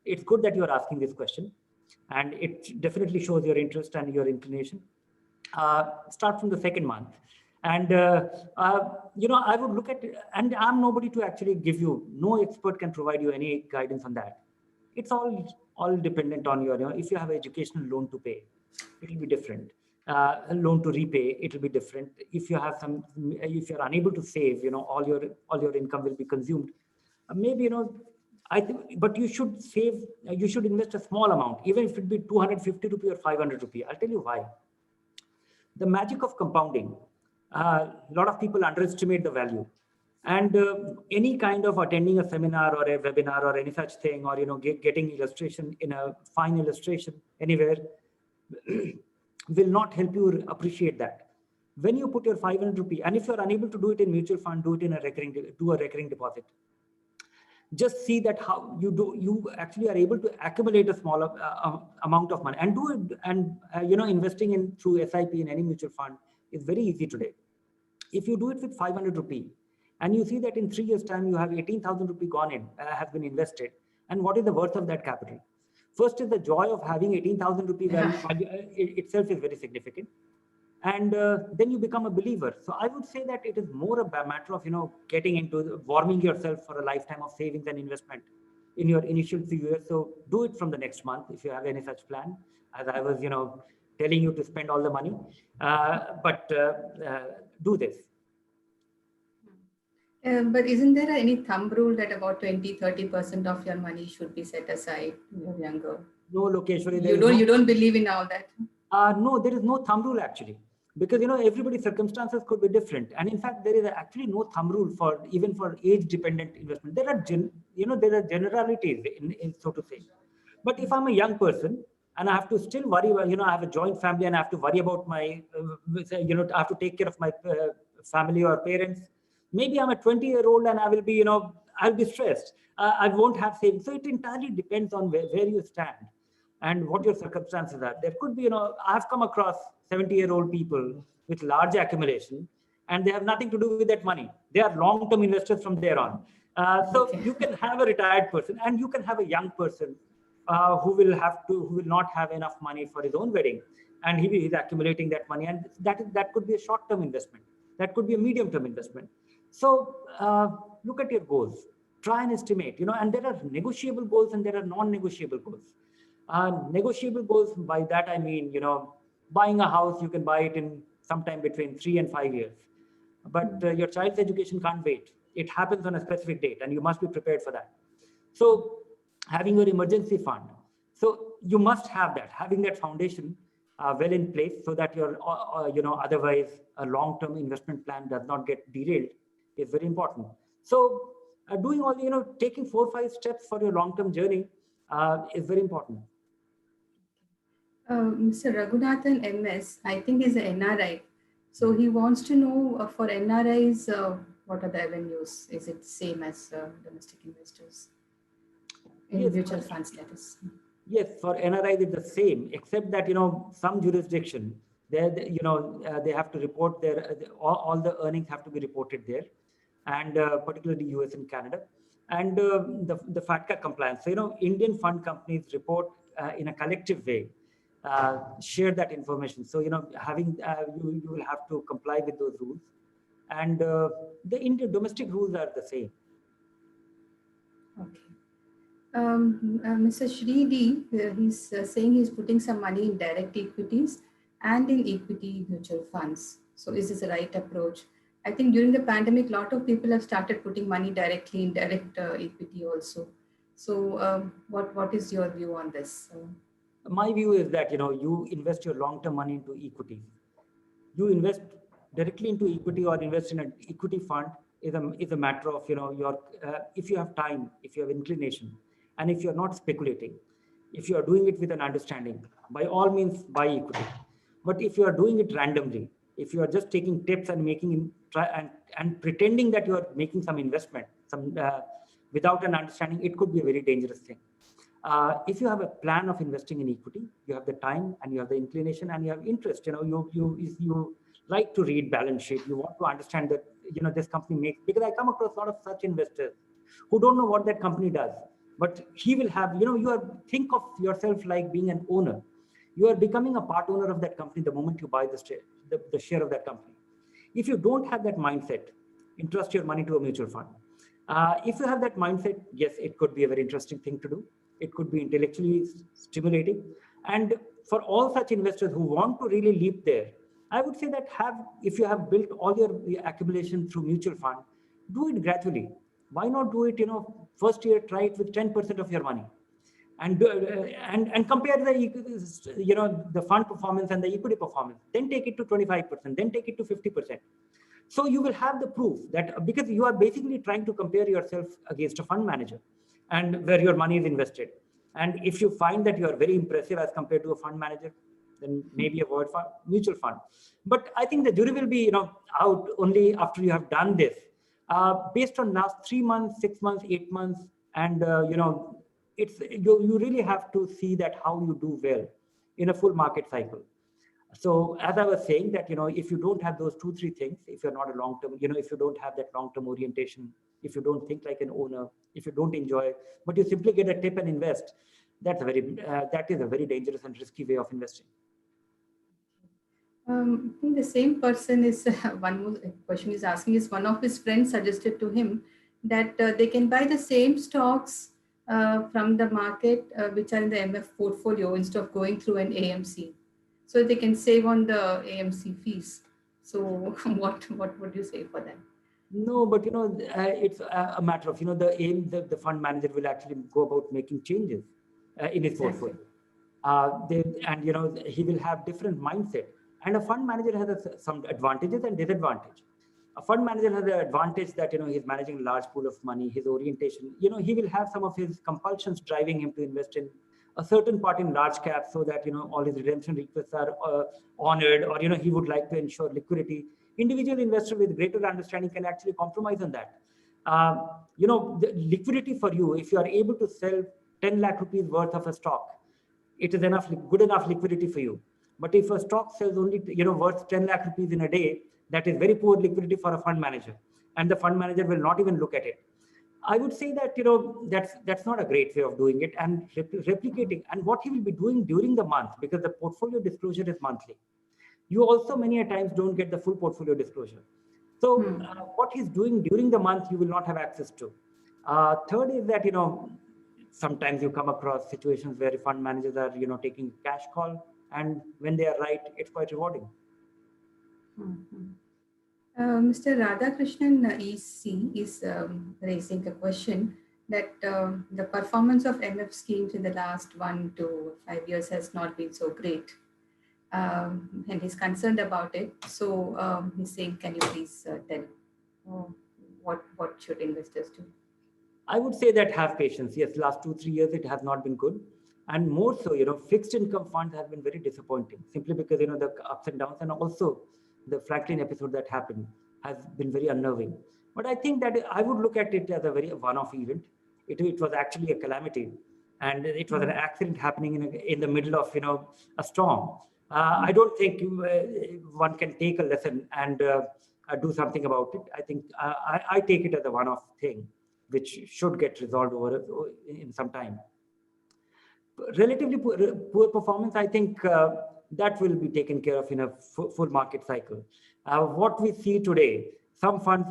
it's good that you're asking this question and it definitely shows your interest and your inclination. Start from the second month. And, I would look at, and I'm nobody to actually give you, no expert can provide you any guidance on that. It's all dependent on your, if you have an educational loan to pay, it will be different. A loan to repay, it will be different. If you have if you're unable to save, all your income will be consumed. Maybe, I think, but you should save, you should invest a small amount, even if it be 250 rupee or 500 rupee. I'll tell you why. The magic of compounding. A lot of people underestimate the value, and any kind of attending a seminar or a webinar or any such thing, or getting illustration in a fine illustration anywhere will not help you appreciate that. When you put your 500 rupee, and if you're unable to do it in mutual fund, do it in a recurring deposit. Just see that how you actually are able to accumulate a smaller amount of money and do it. And investing in through SIP in any mutual fund is very easy today. If you do it with 500 rupee and you see that in 3 years time you have 18,000 rupee gone in, has been invested, and what is the worth of that capital? First is the joy of having 18,000 rupee value itself is very significant. And then you become a believer. So I would say that it is more a matter of, getting into warming yourself for a lifetime of savings and investment in your initial few years. So do it from the next month if you have any such plan, as I was, telling you to spend all the money, but do this. But isn't there any thumb rule that about 20-30% of your money should be set aside when you're younger? No, Lokeshwari, You don't believe in all that? No, there is no thumb rule actually, because everybody's circumstances could be different, and in fact, there is actually no thumb rule for even for age-dependent investment. There are there are generalities in so to say. But if I'm a young person and I have to still worry, I have a joint family and I have to worry about my, I have to take care of my family or parents. Maybe I'm a 20-year-old and I will be, I'll be stressed. I won't have savings. So it entirely depends on where you stand and what your circumstances are. There could be, I've come across 70-year-old people with large accumulation and they have nothing to do with that money. They are long-term investors from there on. So you can have a retired person and you can have a young person who will not have enough money for his own wedding, and he's accumulating that money, and that could be a short-term investment. That could be a medium-term investment. So look at your goals. Try and estimate, and there are negotiable goals and there are non-negotiable goals. Negotiable goals, by that I mean, buying a house, you can buy it in sometime between 3 and 5 years. But your child's education can't wait. It happens on a specific date and you must be prepared for that. So having your emergency fund. So you must have that, having that foundation well in place so that your, otherwise a long-term investment plan does not get derailed is very important. So doing all, taking 4 or 5 steps for your long-term journey is very important. Mr. Raghunathan MS, I think is an NRI. So he wants to know for NRIs, what are the avenues? Is it same as domestic investors in mutual fund status? Yes, for NRIs it's the same, except that, some jurisdiction, they have to report all the earnings have to be reported there, and particularly US and Canada, and the FATCA compliance. So, Indian fund companies report in a collective way, share that information. So, having you will have to comply with those rules, and the Indian domestic rules are the same. Okay. Mr. Shri D, he's saying he's putting some money in direct equities and in equity mutual funds. So is this the right approach? I think during the pandemic, a lot of people have started putting money directly in direct equity also. So what is your view on this? My view is that, you invest your long-term money into equity. You invest directly into equity or invest in an equity fund is a matter of, if you have time, if you have inclination, and if you're not speculating, if you are doing it with an understanding, by all means buy equity. But if you are doing it randomly, if you are just taking tips and and pretending that you are making some investment, without an understanding, it could be a very dangerous thing. If you have a plan of investing in equity, you have the time and you have the inclination and you have interest. You like to read balance sheet, you want to understand that this company makes, because I come across a lot of such investors who don't know what that company does. But he will have, think of yourself like being an owner. You are becoming a part owner of that company the moment you buy the share of that company. If you don't have that mindset, entrust your money to a mutual fund. If you have that mindset, yes, it could be a very interesting thing to do. It could be intellectually stimulating. And for all such investors who want to really leap there, I would say that if you have built all your accumulation through mutual fund, do it gradually. Why not do it, first year, try it with 10% of your money and compare the fund performance and the equity performance, then take it to 25%, then take it to 50%. So you will have the proof that, because you are basically trying to compare yourself against a fund manager and where your money is invested. And if you find that you are very impressive as compared to a fund manager, then maybe avoid mutual fund. But I think the jury will be, out only after you have done this. Based on last 3 months, 6 months, 8 months, and you really have to see that how you do well in a full market cycle. So as I was saying that, if you don't have those 2-3 things, if you're not a long-term, if you don't have that long-term orientation, if you don't think like an owner, if you don't enjoy, but you simply get a tip and invest, that is a very dangerous and risky way of investing. I think the same person is, one more question is asking is, one of his friends suggested to him that they can buy the same stocks from the market which are in the MF portfolio instead of going through an AMC. So they can save on the AMC fees. So what would you say for them? No, but it's a matter of the aim. The fund manager will actually go about making changes in his portfolio. He will have different mindset. And a fund manager has some advantages and disadvantages. A fund manager has the advantage that he's managing a large pool of money. His orientation, he will have some of his compulsions driving him to invest in a certain part in large caps, so that all his redemption requests are honored, or he would like to ensure liquidity. Individual investor with greater understanding can actually compromise on that. The liquidity for you, if you are able to sell 10 lakh rupees worth of a stock, it is good enough liquidity for you. But if a stock sells only worth 10 lakh rupees in a day, that is very poor liquidity for a fund manager, and the fund manager will not even look at it. I would say that that's not a great way of doing it, and replicating. And what he will be doing during the month, because the portfolio disclosure is monthly, you also many a times don't get the full portfolio disclosure. So what he's doing during the month, you will not have access to. Third is that sometimes you come across situations where fund managers are taking cash call, and when they are right, it's quite rewarding. Mr. Radhakrishnan EC is raising a question that the performance of MF schemes in the last 1 to 5 years has not been so great. And he's concerned about it. So he's saying, can you please tell what should investors do? I would say that have patience. Yes, last 2-3 years it has not been good, and more so, fixed income funds have been very disappointing, simply because the ups and downs, and also the Franklin episode that happened has been very unnerving. But I think that I would look at it as a very one-off event. It was actually a calamity, and it was an accident happening in the middle of a storm. I don't think one can take a lesson and do something about it. I think I take it as a one-off thing, which should get resolved in some time. Relatively poor performance, I think that will be taken care of in a full market cycle. What we see today,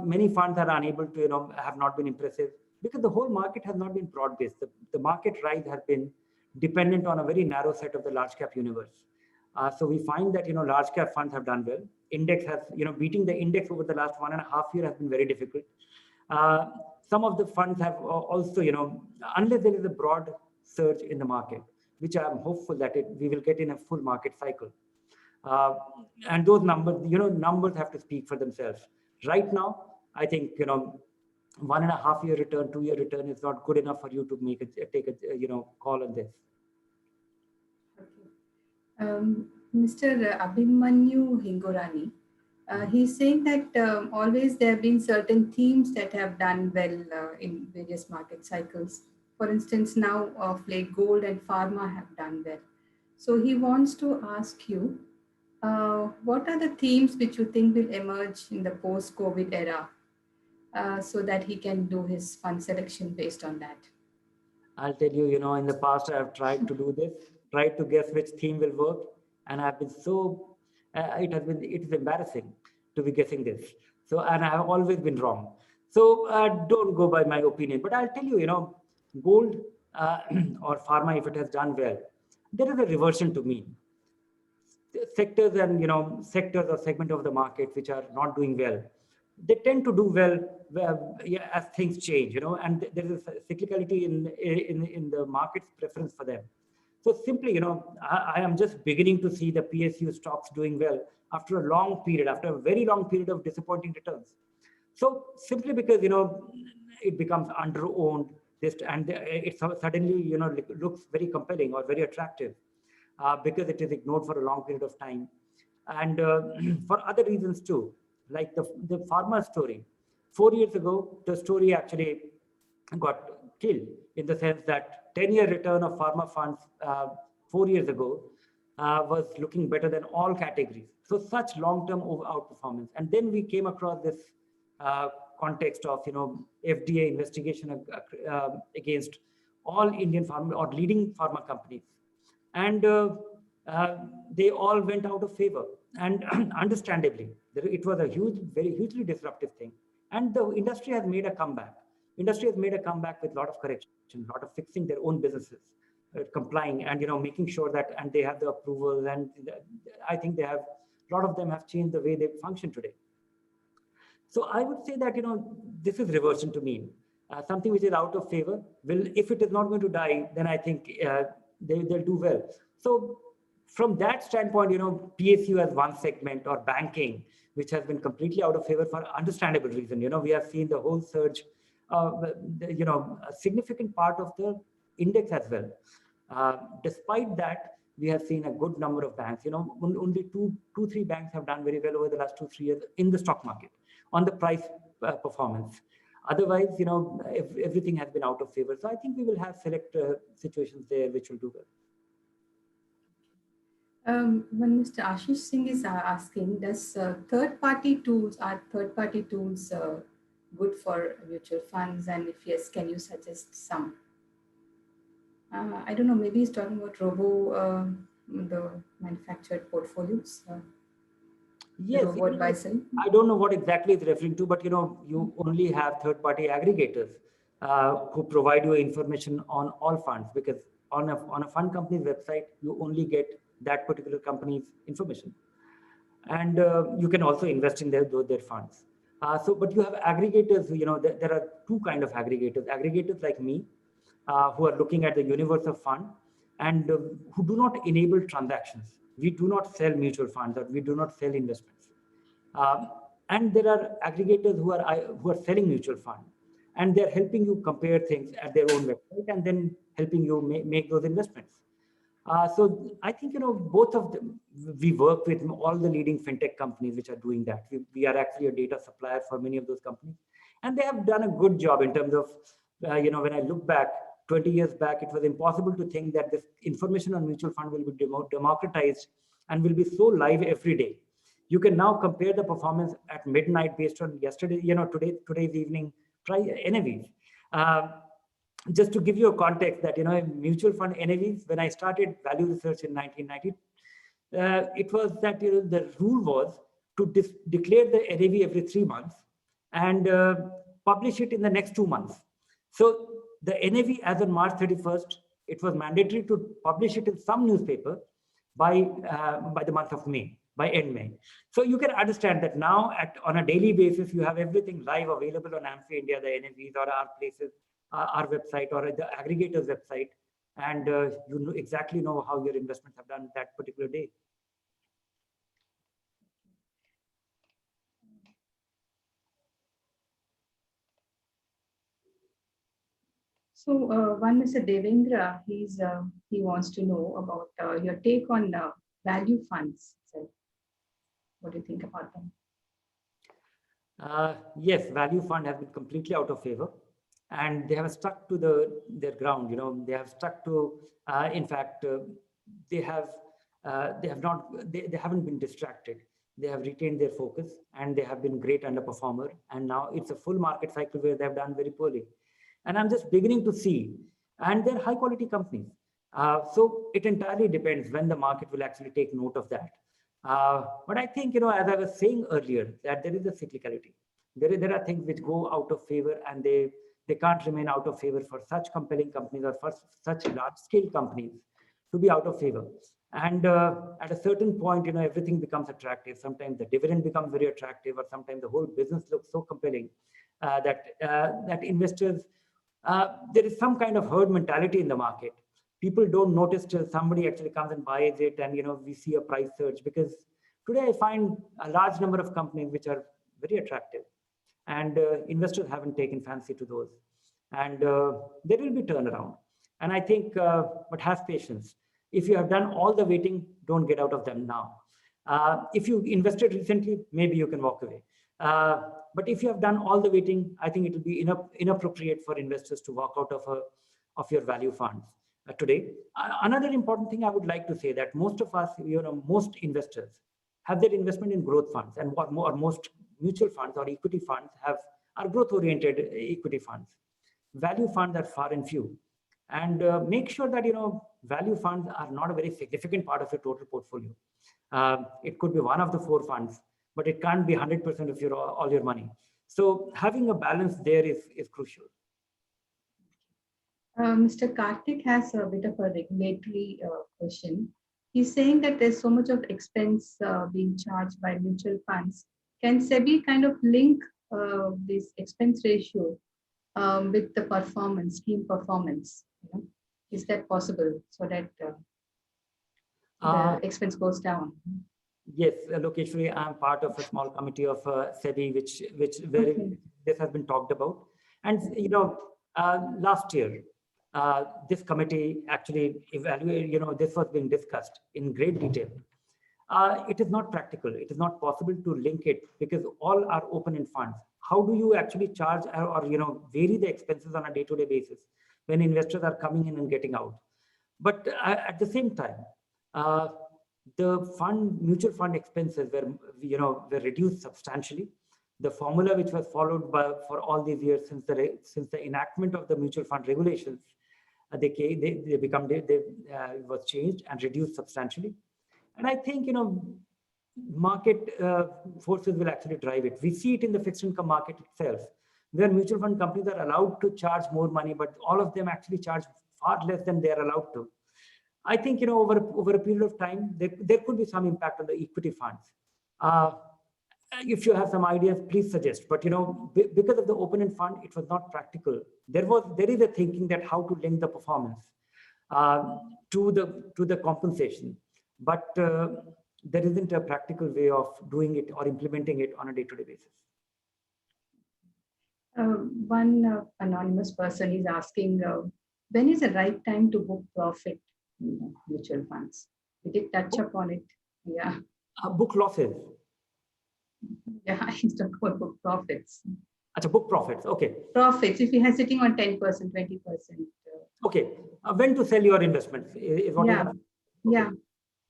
many funds are unable to, have not been impressive, because the whole market has not been broad-based. The market rise has been dependent on a very narrow set of the large cap universe. So we find that, large cap funds have done well. Index has, beating the index over the last 1.5 years has been very difficult. Some of the funds have also, unless there is a broad surge in the market, which I'm hopeful that we will get in a full market cycle. And those numbers, numbers have to speak for themselves. Right now, I think, 1.5 year return, 2-year return is not good enough for you to take a call on this. Mr. Abhimanyu Hingorani, he's saying that always there have been certain themes that have done well in various market cycles. For instance, now of late, gold and pharma have done well. So he wants to ask you, what are the themes which you think will emerge in the post-COVID era, so that he can do his fund selection based on that? I'll tell you, in the past, I've tried to do this, tried to guess which theme will work. And I've been it is embarrassing to be guessing this. So, and I have always been wrong. So don't go by my opinion, but I'll tell you, gold or pharma, if it has done well, there is a reversion to mean. Sectors and, sectors or segment of the market which are not doing well, they tend to do well as things change, and there is a cyclicality in the market's preference for them. So simply, I am just beginning to see the PSU stocks doing well after a very long period of disappointing returns. So simply because, it becomes under-owned, and it suddenly, looks very compelling or very attractive because it is ignored for a long period of time. And for other reasons too, like the pharma story. 4 years ago, the story actually got killed, in the sense that 10-year return of pharma funds 4 years ago was looking better than all categories. So such long-term outperformance. And then we came across this context of, FDA investigation against all Indian pharma or leading pharma companies. And they all went out of favor. And understandably, it was a very hugely disruptive thing. And the industry has made a comeback. Industry has made a comeback with a lot of correction, a lot of fixing their own businesses, complying and making sure that, and they have the approvals, and I think a lot of them have changed the way they function today. So I would say that, this is reversion to mean. Something which is out of favor will, if it is not going to die, then I think they'll do well. So from that standpoint, PSU as one segment, or banking, which has been completely out of favor for understandable reason. We have seen the whole surge, a significant part of the index as well. Despite that, we have seen a good number of banks. Only two, three banks have done very well over the last 2-3 years in the stock market on the price performance. Otherwise, everything has been out of favor. So I think we will have select situations there which will do well. When Mr. Ashish Singh is asking, does third-party tools good for mutual funds? And if yes, can you suggest some? I don't know, maybe he's talking about the manufactured portfolios. Yes, Robot buy-sell. I don't know what exactly it's referring to, but you only have third-party aggregators who provide you information on all funds, because on a fund company's website, you only get that particular company's information. And you can also invest in their funds. But you have aggregators, there are two kinds of aggregators. Aggregators like me, who are looking at the universe of fund and who do not enable transactions. We do not sell mutual funds, or we do not sell investments. And there are aggregators who are selling mutual fund, and they're helping you compare things at their own website and then helping you make those investments. So I think, both of them, we work with all the leading fintech companies which are doing that. We are actually a data supplier for many of those companies, and they have done a good job in terms of, when I look back, 20 years back, it was impossible to think that this information on mutual fund will be democratized and will be so live every day. You can now compare the performance at midnight based on yesterday, today's evening NAVs. Just to give you a context that, mutual fund NAVs, when I started value research in 1990, it was that, the rule was to declare the NAV every 3 months and publish it in the next 2 months. So the NAV as on March 31st, it was mandatory to publish it in some newspaper by the month of May, by end May. So you can understand that now on a daily basis, you have everything live available on AMFI India, the NAVs, or our places, our website, or the aggregator's website, and you exactly know how your investments have done that particular day. So one Mr. Devendra, he wants to know about your take on value funds. So what do you think about them? Yes, value fund has been completely out of favor, and they have stuck to their ground. They have stuck to. In fact, they haven't been distracted. They have retained their focus, and they have been great underperformer. And now it's a full market cycle where they have done very poorly. And I'm just beginning to see, and they're high quality companies. So it entirely depends when the market will actually take note of that. But I think, as I was saying earlier, that there is a cyclicality. There are things which go out of favor, and they can't remain out of favor for such compelling companies or for such large scale companies to be out of favor. And at a certain point, everything becomes attractive. Sometimes the dividend becomes very attractive, or sometimes the whole business looks so compelling that investors, there is some kind of herd mentality in the market. People don't notice till somebody actually comes and buys it, and we see a price surge, because today I find a large number of companies which are very attractive, and investors haven't taken fancy to those, and there will be turnaround. And I think, but have patience. If you have done all the waiting, don't get out of them now. If you invested recently, maybe you can walk away. But if you have done all the waiting, I think it will be inappropriate for investors to walk out of your value funds today. Another important thing I would like to say, that most of us, most investors have their investment in growth funds, and most mutual funds or equity funds are growth-oriented equity funds. Value funds are far and few. And make sure that, value funds are not a very significant part of your total portfolio. It could be one of the 4 funds, but it can't be 100% of all your money. So having a balance there is crucial. Mr. Karthik has a bit of a regulatory question. He's saying that there's so much of expense being charged by mutual funds. Can SEBI kind of link this expense ratio with the performance, scheme performance? Is that possible so that the expense goes down? Yes, Lokeshwari, I'm part of a small committee of SEBI, where this has been talked about. And last year, this committee actually evaluated. This was being discussed in great detail. It is not practical. It is not possible to link it because all are open-end funds. How do you actually charge or vary the expenses on a day-to-day basis when investors are coming in and getting out? But at the same time, the mutual fund expenses were reduced substantially. The formula which was followed for all these years since the enactment of the mutual fund regulations, was changed and reduced substantially. And I think market forces will actually drive it. We see it in the fixed income market itself, where mutual fund companies are allowed to charge more money, but all of them actually charge far less than they are allowed to. I think over a period of time, there could be some impact on the equity funds. If you have some ideas, please suggest. But because of the open-end fund, it was not practical. There is a thinking that how to link the performance to the compensation, but there isn't a practical way of doing it or implementing it on a day-to-day basis. One anonymous person is asking, when is the right time to book profit in mutual funds? We did touch upon it. Yeah. Book losses. Yeah, he's talking about book profits. Book profits. Okay. Profits. If you are sitting on 10%, 20%. Okay. When to sell your investments is what. Yeah. Okay. Yeah.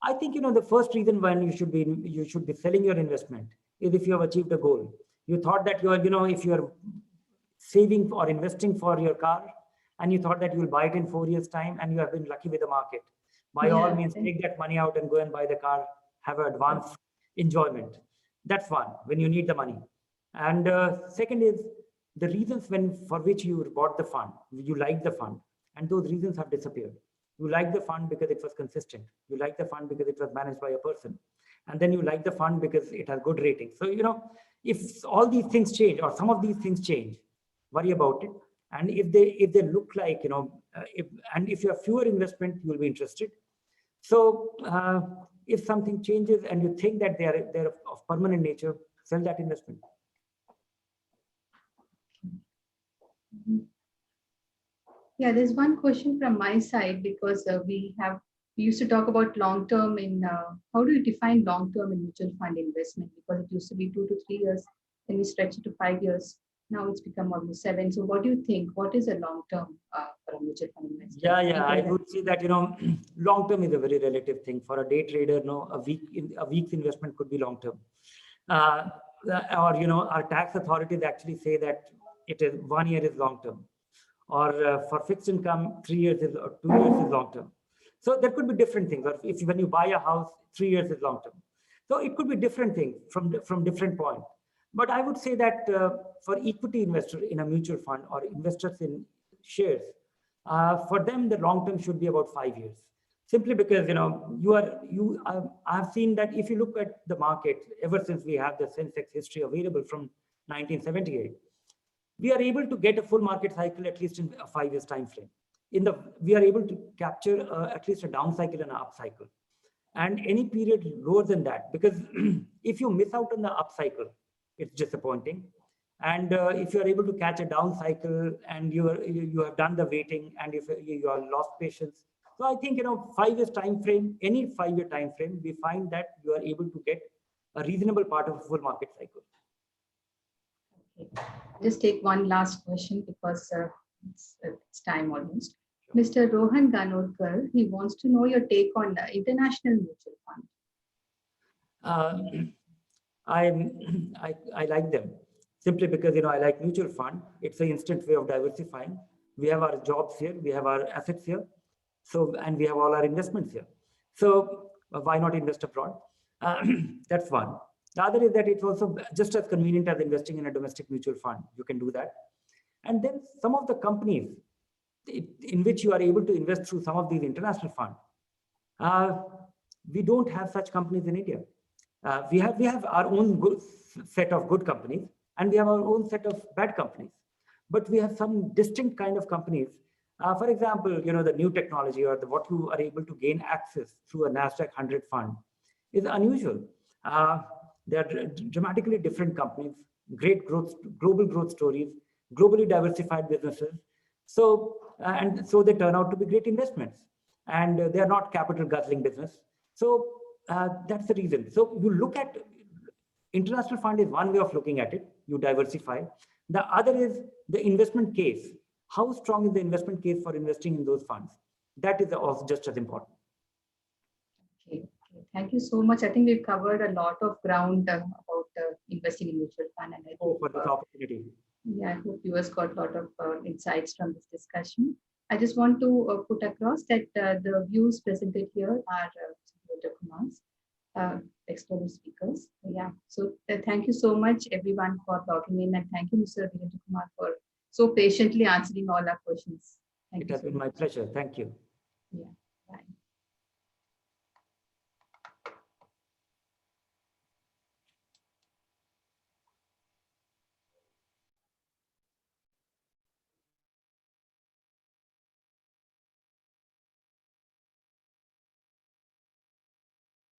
I think the first reason when you should be selling your investment is if you have achieved a goal. You thought that if you are saving or investing for your car, and you thought that you will buy it in 4 years' time, and you have been lucky with the market. By all means, take that money out and go and buy the car. Have an advanced enjoyment. That's one, when you need the money. And second is the reasons for which you bought the fund. You like the fund, and those reasons have disappeared. You like the fund because it was consistent. You like the fund because it was managed by a person. And then you like the fund because it has good ratings. So, if all these things change or some of these things change, worry about it. And if they look like, if you have fewer investment, you will be interested. So if something changes and you think that they're of permanent nature, sell that investment. Yeah, there's one question from my side because we used to talk about long term in how do you define long term in mutual fund investment? Because it used to be 2 to 3 years, then we stretch it to 5 years. Now it's become almost 7. So what do you think? What is a long term for a mutual fund investment? Yeah, I would say that long term is a very relative thing. For a day trader, a week's investment could be long term. Our tax authorities actually say that it is 1 year is long term, or for fixed income, 3 years or 2 years is long term. So there could be different things. Or when you buy a house, 3 years is long term. So it could be different things from different points. But I would say that for equity investors in a mutual fund or investors in shares, for them, the long term should be about 5 years. Simply because, I have seen that if you look at the market, ever since we have the Sensex history available from 1978, we are able to get a full market cycle at least in a 5 years time frame. We are able to capture at least a down cycle and an up cycle. And any period lower than that, because if you miss out on the up cycle, it's disappointing. And if you are able to catch a down cycle and you have done the waiting, and if you are lost patience. So I think 5 years time frame, any 5 year time frame, we find that you are able to get a reasonable part of a full market cycle. Okay. Just take one last question because it's time almost. Mr. Rohan Ganodkar, he wants to know your take on the international mutual fund. I like them simply because I like mutual fund. It's an instant way of diversifying. We have our jobs here, we have our assets here, and we have all our investments here. So why not invest abroad? That's one. The other is that it's also just as convenient as investing in a domestic mutual fund. You can do that. And then some of the companies in which you are able to invest through some of these international funds, we don't have such companies in India. We have our own good set of good companies, and we have our own set of bad companies. But we have some distinct kind of companies. For example, the new technology or what you are able to gain access through a NASDAQ 100 fund is unusual. They are dramatically different companies, great growth, global growth stories, globally diversified businesses. So they turn out to be great investments, and they are not capital guzzling business. So that's the reason. So you look at international fund is one way of looking at it. You diversify. The other is the investment case. How strong is the investment case for investing in those funds? That is also just as important. Okay. Thank you so much. I think we've covered a lot of ground about investing in mutual fund. And I hope, for this opportunity. Yeah, I hope viewers got a lot of insights from this discussion. I just want to put across that the views presented here are Dr. Kumar's, external speakers. Yeah, so thank you so much everyone for logging in, and thank you, Mr. Virendra Kumar, for so patiently answering all our questions. Thank you. It has been my pleasure. Thank you.